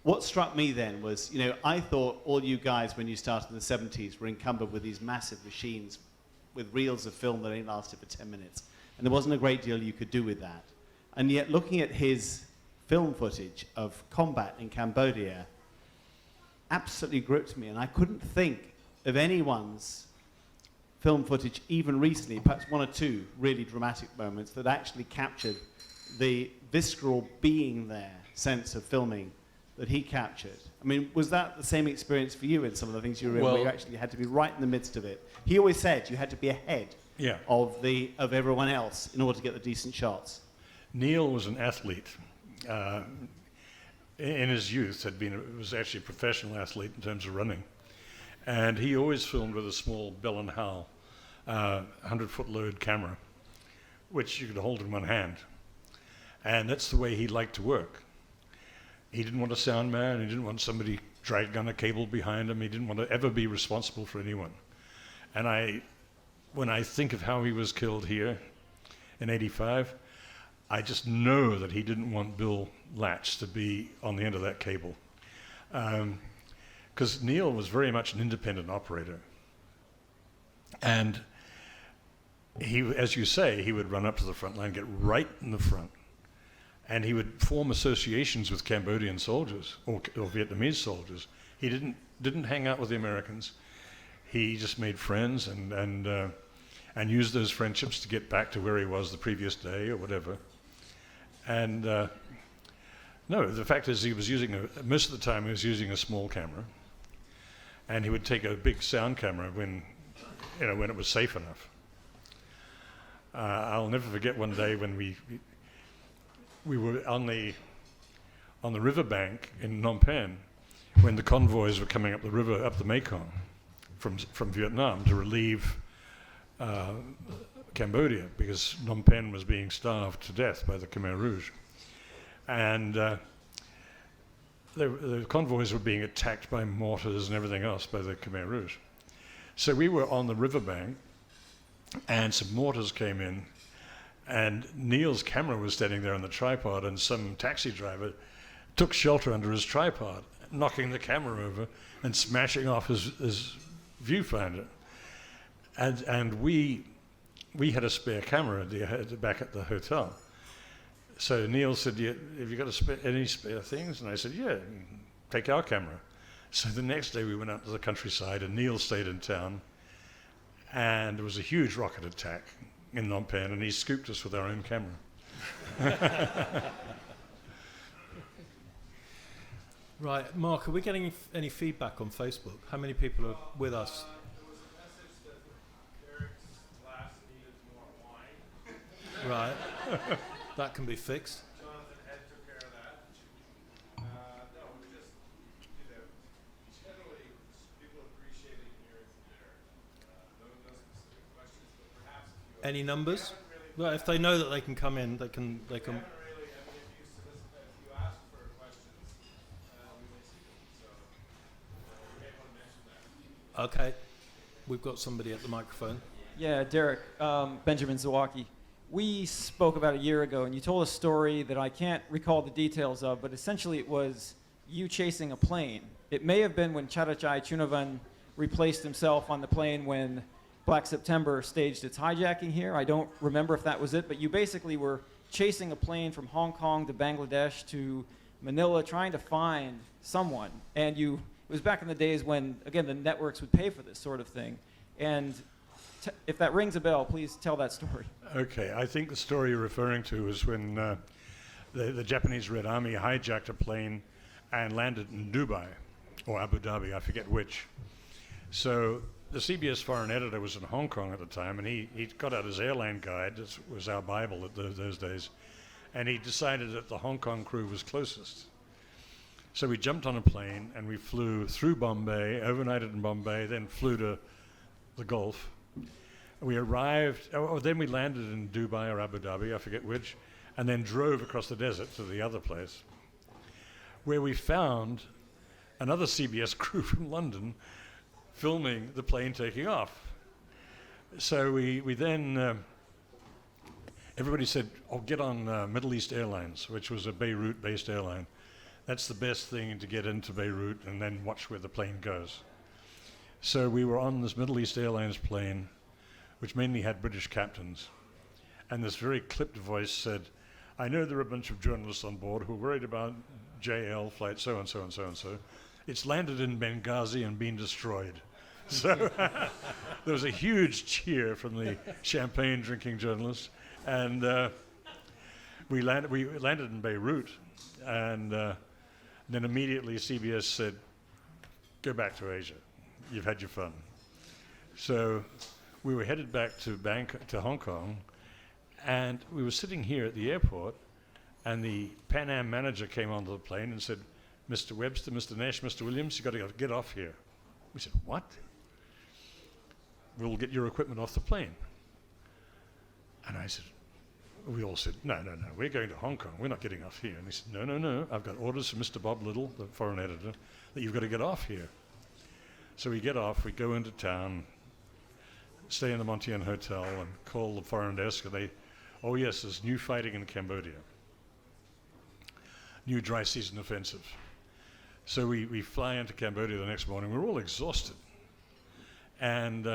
What struck me then was, I thought all you guys, when you started in the 70s, were encumbered with these massive machines with reels of film that ain't lasted for 10 minutes. And there wasn't a great deal you could do with that. And yet, looking at his film footage of combat in Cambodia absolutely gripped me. And I couldn't think of anyone's film footage, even recently, perhaps one or two really dramatic moments that actually captured the visceral being there sense of filming that he captured. I mean, was that the same experience for you in some of the things you were in, where you actually had to be right in the midst of it? He always said you had to be ahead of everyone else in order to get the decent shots. Neil was an athlete. In his youth, was actually a professional athlete in terms of running. And he always filmed with a small Bell & Howell 100-foot load camera, which you could hold in one hand. And that's the way he liked to work. He didn't want a sound man. He didn't want somebody dragging on a cable behind him. He didn't want to ever be responsible for anyone. And when I think of how he was killed here in '85, I just know that he didn't want Bill Latch to be on the end of that cable. Because Neil was very much an independent operator. And he, as you say, he would run up to the front line, get right in the front. And he would form associations with Cambodian soldiers or Vietnamese soldiers. He didn't hang out with the Americans. He just made friends and used those friendships to get back to where he was the previous day or whatever. And no, the fact is he was most of the time he was using a small camera, and he would take a big sound camera when it was safe enough. I'll never forget one day when we were on the riverbank in Phnom Penh when the convoys were coming up the river, up the Mekong from Vietnam to relieve Cambodia, because Phnom Penh was being starved to death by the Khmer Rouge. And the convoys were being attacked by mortars and everything else by the Khmer Rouge. So we were on the riverbank, and some mortars came in, and Neil's camera was standing there on the tripod, and some taxi driver took shelter under his tripod, knocking the camera over and smashing off his viewfinder. And we had a spare camera back at the hotel. So Neil said, have you got any spare things? And I said, yeah, take our camera. So the next day we went out to the countryside, and Neil stayed in town, and there was a huge rocket attack in Phnom Penh, and he scooped us with our own camera. Right, Mark, are we getting any feedback on Facebook? How many people are with us? There was a message that Eric's glass needed more wine. Right, that can be fixed. Jonathan Head took care of that. No, we just, generally people appreciating hearing from Derek. No specific questions, but perhaps if you Any numbers? Well, if they know that they can come in, they can. really, I mean, if you ask for questions, we may see them. So you may want to mention that. Okay, we've got somebody at the microphone. Yeah, Derek, Benjamin Zawacki. We spoke about a year ago, and you told a story that I can't recall the details of, but essentially it was you chasing a plane. It may have been when Charachai Chunavan replaced himself on the plane when Black September staged its hijacking here. I don't remember if that was it, but you basically were chasing a plane from Hong Kong to Bangladesh to Manila trying to find someone. And it was back in the days when, again, the networks would pay for this sort of thing. And if that rings a bell, please tell that story. Okay, I think the story you're referring to is when the Japanese Red Army hijacked a plane and landed in Dubai, or Abu Dhabi, I forget which. So the CBS foreign editor was in Hong Kong at the time, and he got out his airline guide, this was our Bible at those days, and he decided that the Hong Kong crew was closest. So we jumped on a plane, and we flew through Bombay, overnighted in Bombay, then flew to the Gulf. We arrived, then we landed in Dubai or Abu Dhabi, I forget which, and then drove across the desert to the other place, where we found another CBS crew from London filming the plane taking off. So we then, everybody said, oh, get on Middle East Airlines, which was a Beirut-based airline. That's the best thing to get into Beirut and then watch where the plane goes. So we were on this Middle East Airlines plane, which mainly had British captains. And this very clipped voice said, I know there are a bunch of journalists on board who are worried about JL flight so-and-so and so-and-so. It's landed in Benghazi and been destroyed. So there was a huge cheer from the champagne-drinking journalists. And we landed in Beirut. And then immediately CBS said, go back to Asia. You've had your fun. So we were headed back to Bangkok, to Hong Kong. And we were sitting here at the airport, and the Pan Am manager came onto the plane and said, Mr. Webster, Mr. Nash, Mr. Williams, you've got to get off here. We said, what? We'll get your equipment off the plane. And I said, we all said, no, we're going to Hong Kong. We're not getting off here. And he said, no, I've got orders from Mr. Bob Little, the foreign editor, that you've got to get off here. So we get off, we go into town, stay in the Montian Hotel, and call the foreign desk, and they, oh yes, there's new fighting in Cambodia. New dry season offensive. So we fly into Cambodia the next morning. We're all exhausted. And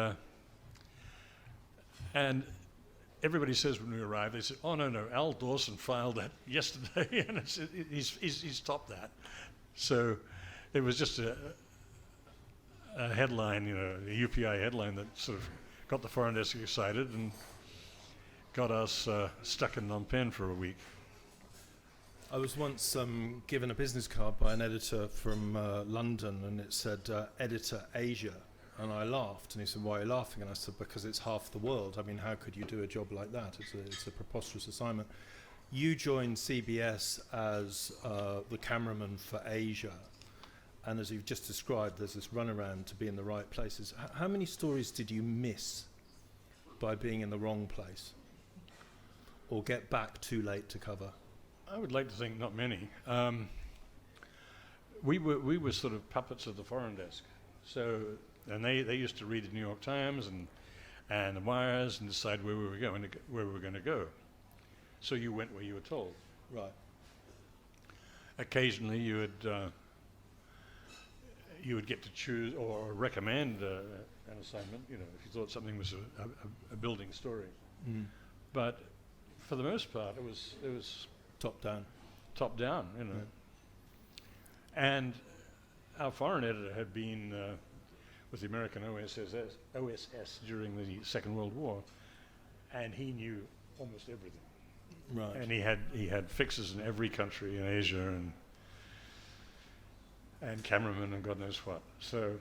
everybody says when we arrive, they say, oh, no, Al Dawson filed that yesterday, and he's topped that. So it was just a headline, a UPI headline that sort of got the foreign desk excited and got us stuck in Phnom Penh for a week. I was once given a business card by an editor from London, and it said, Editor Asia. And I laughed, and he said, why are you laughing? And I said, because it's half the world. I mean, how could you do a job like that? It's a preposterous assignment. You joined CBS as the cameraman for Asia. And as you've just described, there's this runaround to be in the right places. How many stories did you miss by being in the wrong place? Or get back too late to cover? I would like to think not many. We were sort of puppets of the foreign desk. So, and they used to read the New York Times and the wires and decide where we were going to go. So you went where you were told. Right. Occasionally you would get to choose or recommend an assignment, if you thought something was a building story. Mm. But for the most part, it was top down. Yeah. And our foreign editor had been with the American OSS during the Second World War, and he knew almost everything. Right. And he had fixes in every country in Asia and cameramen and God knows what. So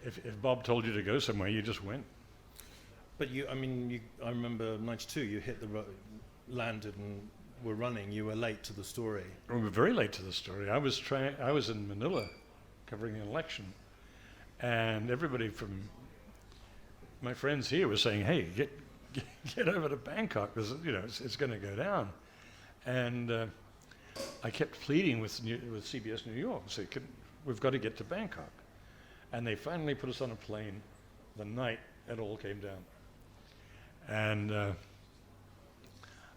if Bob told you to go somewhere, you just went. But I remember '92, you hit the landed and were running. You were late to the story. We were very late to the story. I was in Manila covering an election, and everybody from my friends here was saying, hey, get over to Bangkok, because it's going to go down. And I kept pleading with CBS New York, saying, we've got to get to Bangkok. And they finally put us on a plane the night it all came down. And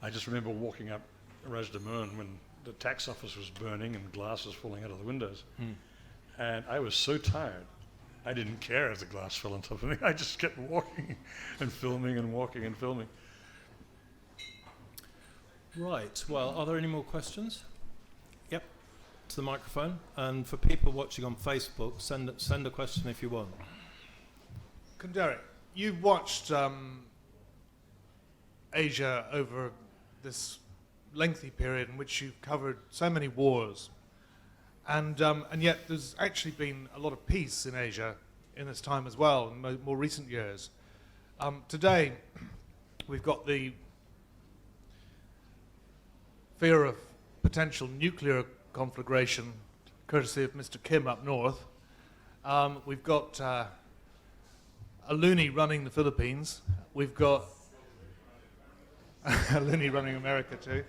I just remember walking up Rajdamon when the tax office was burning and glass was falling out of the windows. Mm. And I was so tired, I didn't care if the glass fell on top of me. I just kept walking and filming and walking and filming. Right. Well, are there any more questions? Yep. To the microphone. And for people watching on Facebook, send a question if you want. Derek, you've watched Asia over this lengthy period in which you've covered so many wars, and yet there's actually been a lot of peace in Asia in this time as well, in more recent years. Today, we've got the fear of potential nuclear conflagration, courtesy of Mr. Kim up north. We've got a loony running the Philippines. We've got a loony running America too,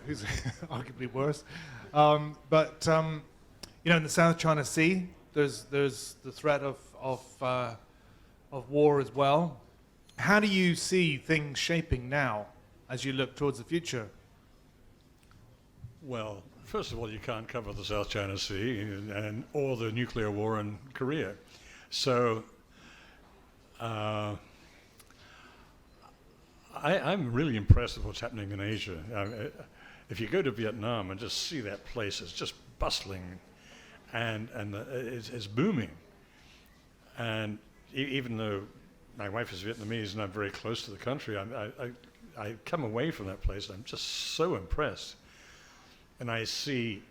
who's arguably worse. But in the South China Sea, there's the threat of war as well. how do you see things shaping now as you look towards the future? Well, first of all, you can't cover the South China Sea or the nuclear war in Korea. So I'm really impressed with what's happening in Asia. If you go to Vietnam and just see that place, it's just bustling, and it's booming. And even though my wife is Vietnamese and I'm very close to the country, I come away from that place and I'm just so impressed. And I see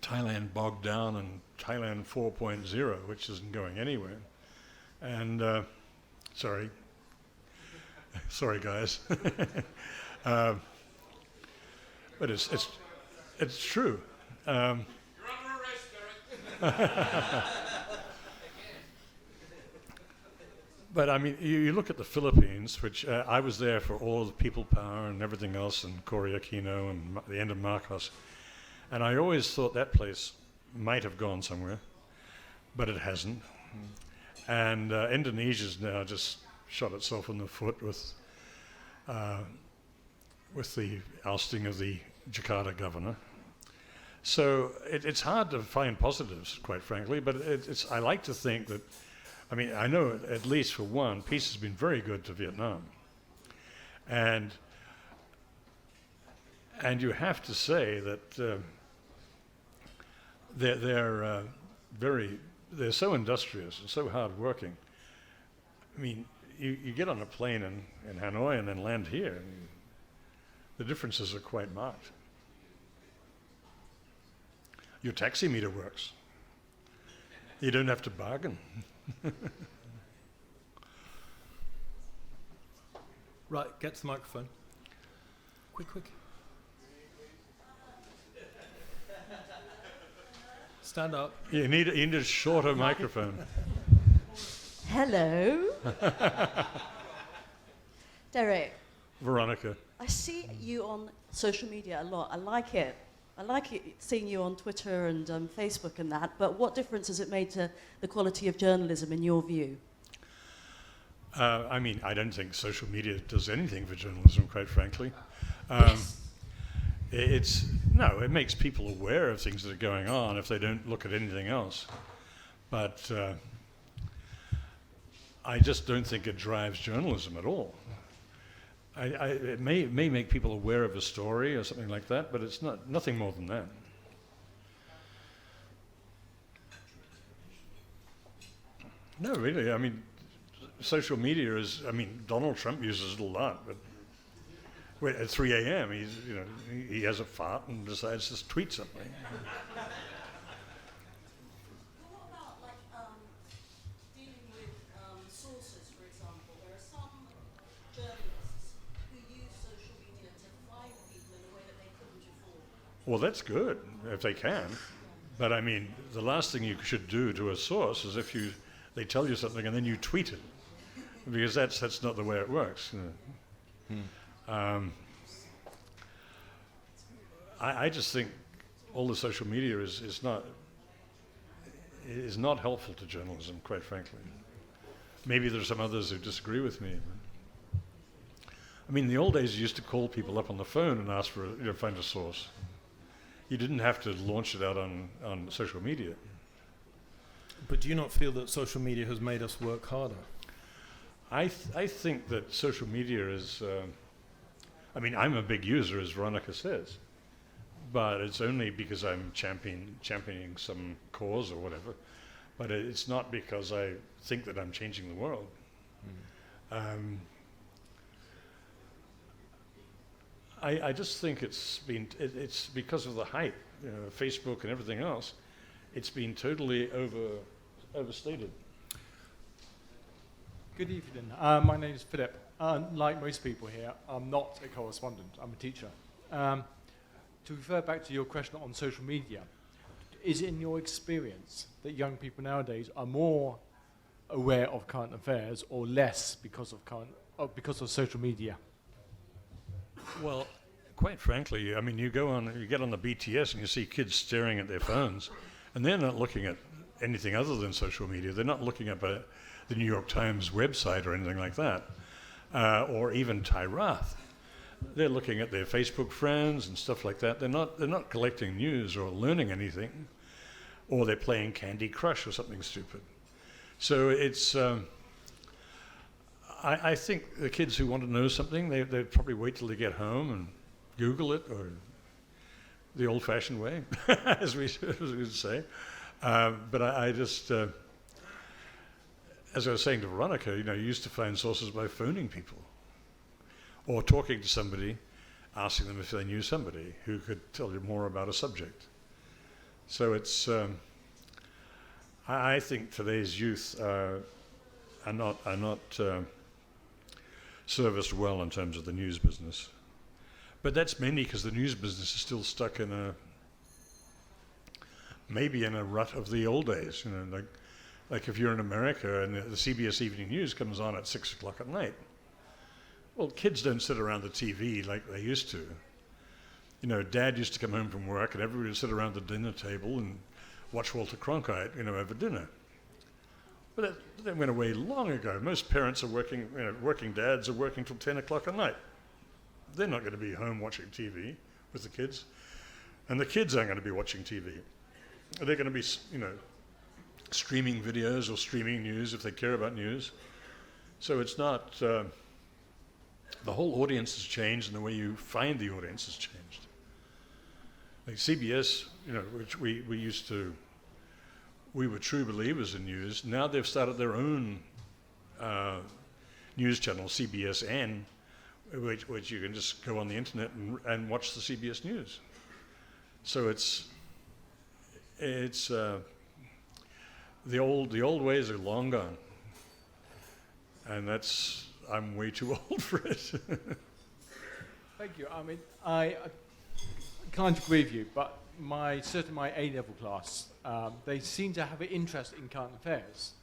Thailand bogged down in Thailand 4.0, which isn't going anywhere. And sorry guys, but it's true. You're under arrest, Derek. But I mean, you look at the Philippines, which I was there for all of the people power and everything else, and Cory Aquino and the end of Marcos, and I always thought that place might have gone somewhere, but it hasn't. And Indonesia's now just shot itself in the foot with the ousting of the Jakarta governor. So it's hard to find positives, quite frankly, but I like to think that, I mean, I know at least for one, peace has been very good to Vietnam. And you have to say that they're so industrious and so hardworking. I mean, you get on a plane in Hanoi and then land here, and the differences are quite marked. Your taxi meter works. You don't have to bargain. Right, get to the microphone. Quick. Stand up. You need a shorter microphone. Hello. Derek. Veronica. I see you on social media a lot. I like it. I like it, seeing you on Twitter and Facebook and that, but what difference has it made to the quality of journalism in your view? I mean, I don't think social media does anything for journalism, quite frankly. It makes people aware of things that are going on if they don't look at anything else. But I just don't think it drives journalism at all. It may make people aware of a story or something like that, but it's nothing more than that. No, really. I mean, social media is. I mean, Donald Trump uses it a lot, but at 3 a.m. he has a fart and decides to tweet something. Well, that's good, if they can. But I mean, the last thing you should do to a source is if they tell you something and then you tweet it, because that's not the way it works. I just think all the social media is not helpful to journalism, quite frankly. Maybe there's some others who disagree with me. I mean, in the old days, you used to call people up on the phone and ask for find a source. You didn't have to launch it out on social media. But do you not feel that social media has made us work harder? I think that social media is, I mean, I'm a big user, as Veronica says, but it's only because I'm championing some cause or whatever, but it's not because I think that I'm changing the world. I just think it's because of the hype, Facebook and everything else, it's been totally overstated. Good evening. My name is Philip. Like most people here, I'm not a correspondent. I'm a teacher. To refer back to your question on social media, is it in your experience that young people nowadays are more aware of current affairs or less because of social media? Well, quite frankly, I mean, you get on the BTS and you see kids staring at their phones, and they're not looking at anything other than social media. They're not looking at the New York Times website or anything like that. or even Tyrath. They're looking at their Facebook friends and stuff like that. They're not collecting news or learning anything, or they're playing Candy Crush or something stupid. So it's, I think the kids who want to know something, they probably wait till they get home and Google it, or the old-fashioned way, as we would say. But I just, as I was saying to Veronica, you used to find sources by phoning people, or talking to somebody, asking them if they knew somebody who could tell you more about a subject. So it's, I think today's youth are not serviced well in terms of the news business. But that's mainly because the news business is still stuck in maybe in a rut of the old days. Like if you're in America and the CBS Evening News comes on at 6 o'clock at night. Well, kids don't sit around the TV like they used to. Dad used to come home from work and everybody would sit around the dinner table and watch Walter Cronkite, over dinner. But that went away long ago. Most parents are working, working dads are working till 10 o'clock at night. They're not going to be home watching TV with the kids. And the kids aren't going to be watching TV. They're going to be, streaming videos or streaming news if they care about news. So it's not, the whole audience has changed and the way you find the audience has changed. Like CBS, which we were true believers in news. Now they've started their own news channel, CBSN, which you can just go on the internet and watch the CBS News. So it's the old ways are long gone, and I'm way too old for it. Thank you. I mean, I can't agree with you, but certainly my A-level class, they seem to have an interest in current affairs,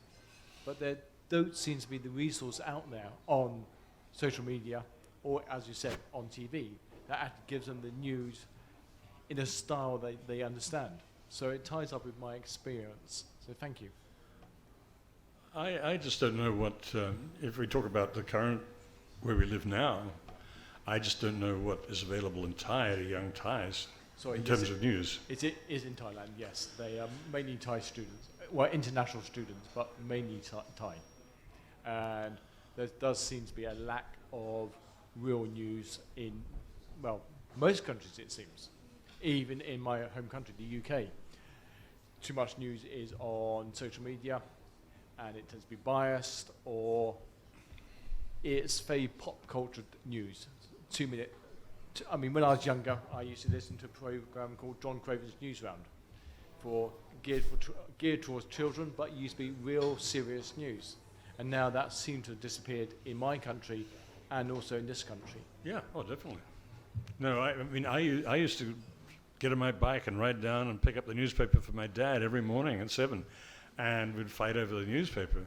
but there don't seem to be the resource out there on social media, or as you said, on TV, that actually gives them the news in a style they understand. So it ties up with my experience. So thank you. I just don't know what, if we talk about the current, where we live now, I just don't know what is available in Thai to young Thais in terms of news. It is in Thailand, yes. They are mainly Thai students, well, international students, but mainly Thai. And there does seem to be a lack of real news in, well, most countries it seems. Even in my home country, the UK. Too much news is on social media, and it tends to be biased, or it's very pop culture news. 2 minute. I mean, when I was younger, I used to listen to a program called John Craven's Newsround, geared towards children, but it used to be real serious news. And now that seems to have disappeared in my country, and also in this country. Yeah, oh, definitely. No, I used to get on my bike and ride down and pick up the newspaper for my dad every morning at 7, and we'd fight over the newspaper.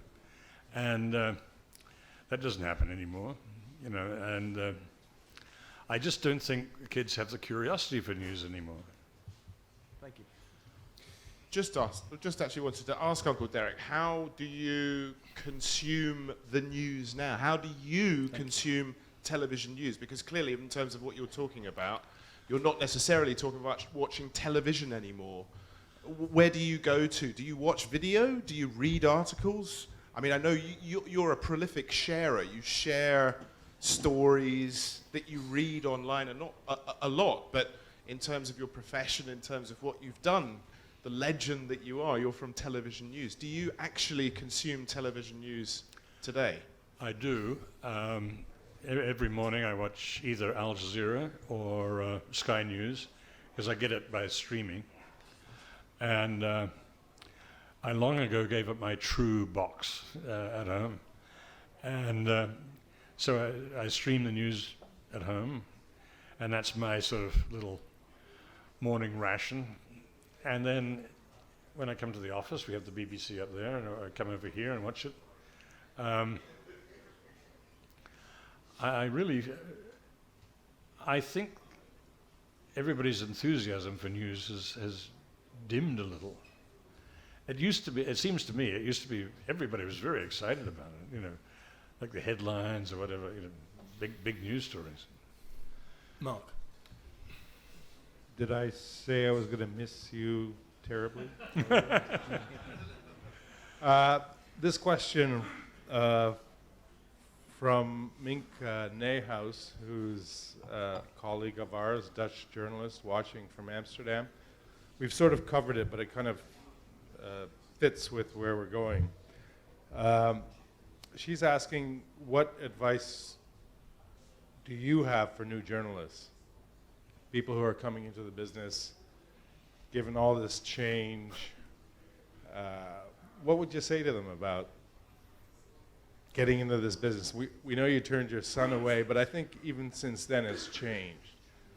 And that doesn't happen anymore, and I just don't think kids have the curiosity for news anymore. Thank you. Just actually wanted to ask Uncle Derek, how do you consume the news now? How do you consume television news? Because clearly, in terms of what you're talking about, you're not necessarily talking about watching television anymore. Where do you go to? Do you watch video? Do you read articles? I mean, I know you're a prolific sharer. You share stories that you read online, and not a lot, but in terms of your profession, in terms of what you've done, the legend that you're from television news. Do you actually consume television news today? I do. Every morning I watch either Al Jazeera or Sky News, because I get it by streaming. And I long ago gave up my True box at home. And so I stream the news at home, and that's my sort of little morning ration. And then when I come to the office, we have the BBC up there, and I come over here and watch it. I think everybody's enthusiasm for news has dimmed a little. It seems to me, everybody was very excited about it. like the headlines or whatever, big news stories. Mark. Did I say I was going to miss you terribly? This question from Mink Nijhuis, who's a colleague of ours, Dutch journalist watching from Amsterdam. We've sort of covered it, but it kind of fits with where we're going. She's asking, what advice do you have for new journalists? People who are coming into the business, given all this change, what would you say to them about getting into this business? We know you turned your son away, but I think even since then it's changed.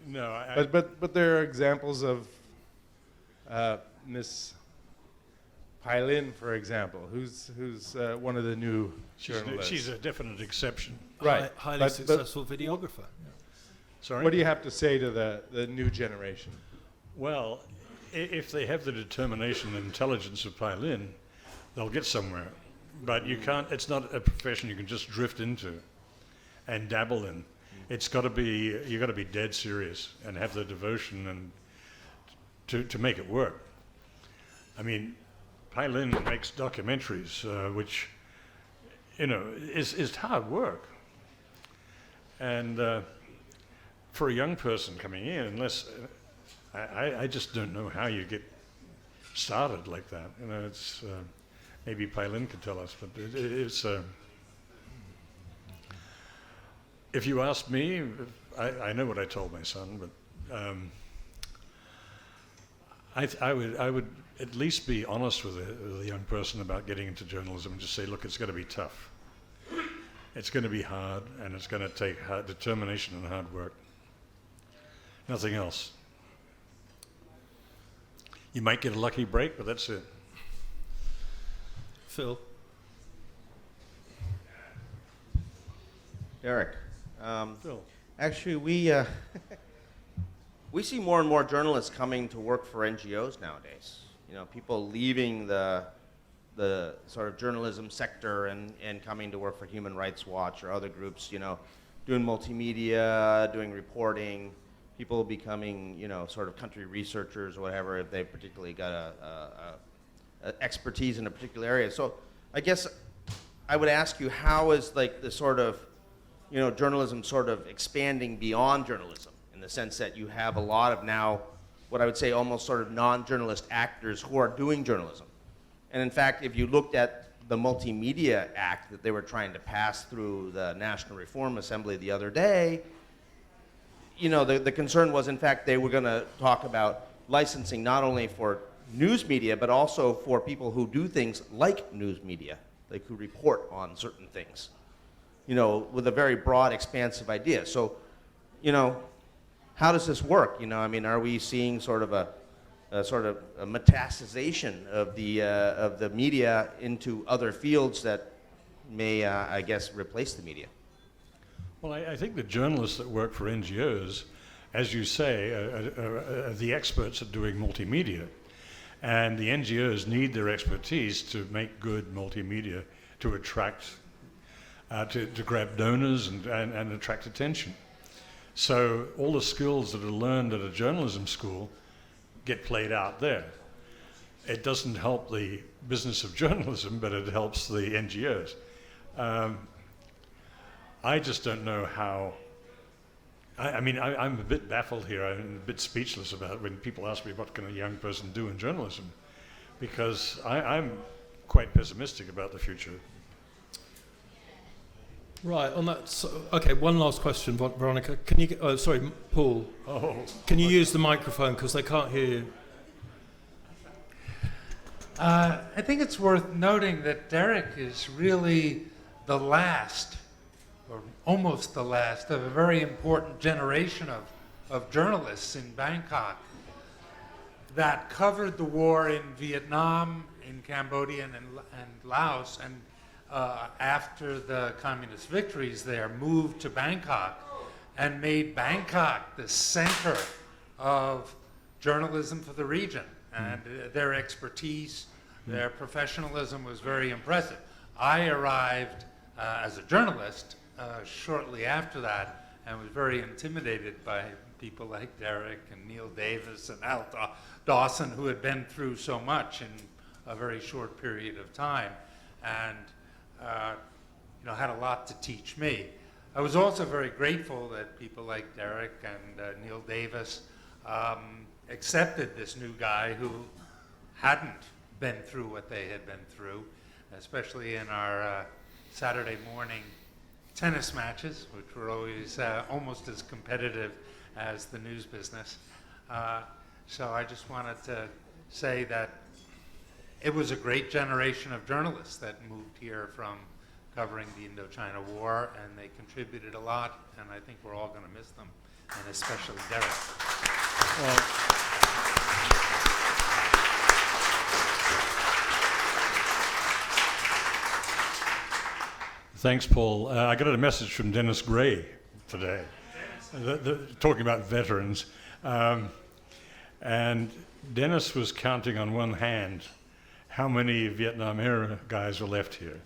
No, But there are examples of Miss Pailin, for example, who's one of the new journalists. She's a definite exception. Right. Highly successful videographer. Sorry? What do you have to say to the new generation? Well, if they have the determination and intelligence of Pailin, they'll get somewhere. But you can't, it's not a profession you can just drift into and dabble in. It's got to be, you've got to be dead serious and have the devotion and to make it work. I mean, Pailin makes documentaries, which, is hard work. And for a young person coming in, unless, I just don't know how you get started like that. It's, maybe Pailin could tell us, but it's, if you ask me, I know what I told my son, but I would at least be honest with a young person about getting into journalism and just say, look, it's going to be tough. It's going to be hard, and it's going to take determination and hard work. Nothing else. You might get a lucky break, but that's it. Phil. Derek. Phil. Actually, we see more and more journalists coming to work for NGOs nowadays. People leaving the sort of journalism sector and coming to work for Human Rights Watch or other groups, doing multimedia, doing reporting, people becoming, sort of country researchers or whatever if they've particularly got a expertise in a particular area. So I guess I would ask you, how is like the sort of, journalism sort of expanding beyond journalism, in the sense that you have a lot of now, what I would say almost sort of non-journalist actors who are doing journalism. And in fact, if you looked at the Multimedia Act that they were trying to pass through the National Reform Assembly the other day, the concern was, in fact, they were going to talk about licensing not only for news media, but also for people who do things like news media, like who report on certain things, with a very broad, expansive idea. So, how does this work? Are we seeing sort of a metastasization of the media into other fields that may, I guess, replace the media? Well, I think the journalists that work for NGOs, as you say, are the experts at doing multimedia. And the NGOs need their expertise to make good multimedia, to attract, to grab donors and attract attention. So all the skills that are learned at a journalism school get played out there. It doesn't help the business of journalism, but it helps the NGOs. I just don't know how. I'm a bit baffled here. I'm a bit speechless about when people ask me what can a young person do in journalism, because I'm quite pessimistic about the future. Right, on that. Okay, one last question, Veronica. Can you? Paul. Oh. Can you use the microphone because they can't hear you? I think it's worth noting that Derek is really the last, or almost the last, of a very important generation of journalists in Bangkok that covered the war in Vietnam, in Cambodia, and Laos, and after the communist victories there, moved to Bangkok and made Bangkok the center of journalism for the region. And their expertise, their professionalism was very impressive. I arrived as a journalist shortly after that, and was very intimidated by people like Derek and Neil Davis and Al Dawson, who had been through so much in a very short period of time, and had a lot to teach me. I was also very grateful that people like Derek and Neil Davis accepted this new guy who hadn't been through what they had been through, especially in our Saturday morning tennis matches, which were always almost as competitive as the news business. So I just wanted to say that it was a great generation of journalists that moved here from covering the Indochina War, and they contributed a lot, and I think we're all going to miss them, and especially Derek. Well, thanks, Paul. I got a message from Dennis Gray today, talking about veterans. And Dennis was counting on one hand how many Vietnam era guys were left here.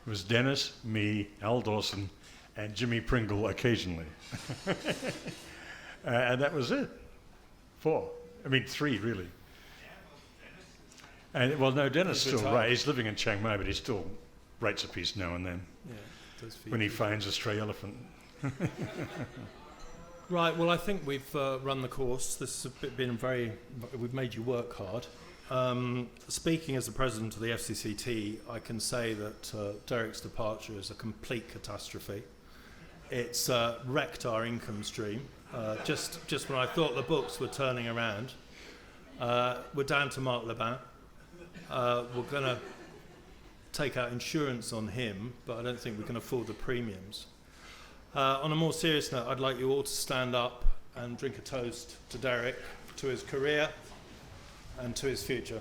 It was Dennis, me, Al Dawson, and Jimmy Pringle occasionally. And that was it. 3 really. And well, no, Dennis still writes. He's living in Chiang Mai, but he still writes a piece now and then. Yeah, when he finds a stray elephant. Right, well, I think we've run the course. This has been we've made you work hard. Speaking as the president of the FCCT, I can say that Derek's departure is a complete catastrophe. It's wrecked our income stream. Just when I thought the books were turning around, we're down to Mark Lebin. We're going to take out insurance on him, but I don't think we can afford the premiums. On a more serious note, I'd like you all to stand up and drink a toast to Derek, to his career, and to his future.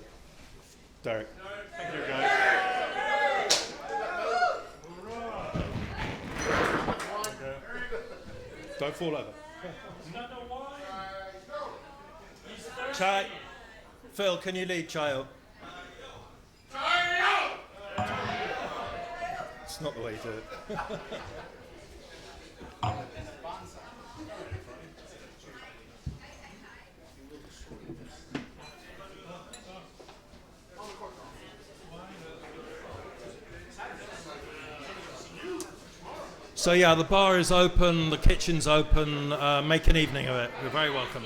Derek. Thank you, guys. Don't fall over. Chai. Phil, can you lead Chayo? It's not the way you do it. So yeah, the bar is open, the kitchen's open, make an evening of it. You're very welcome.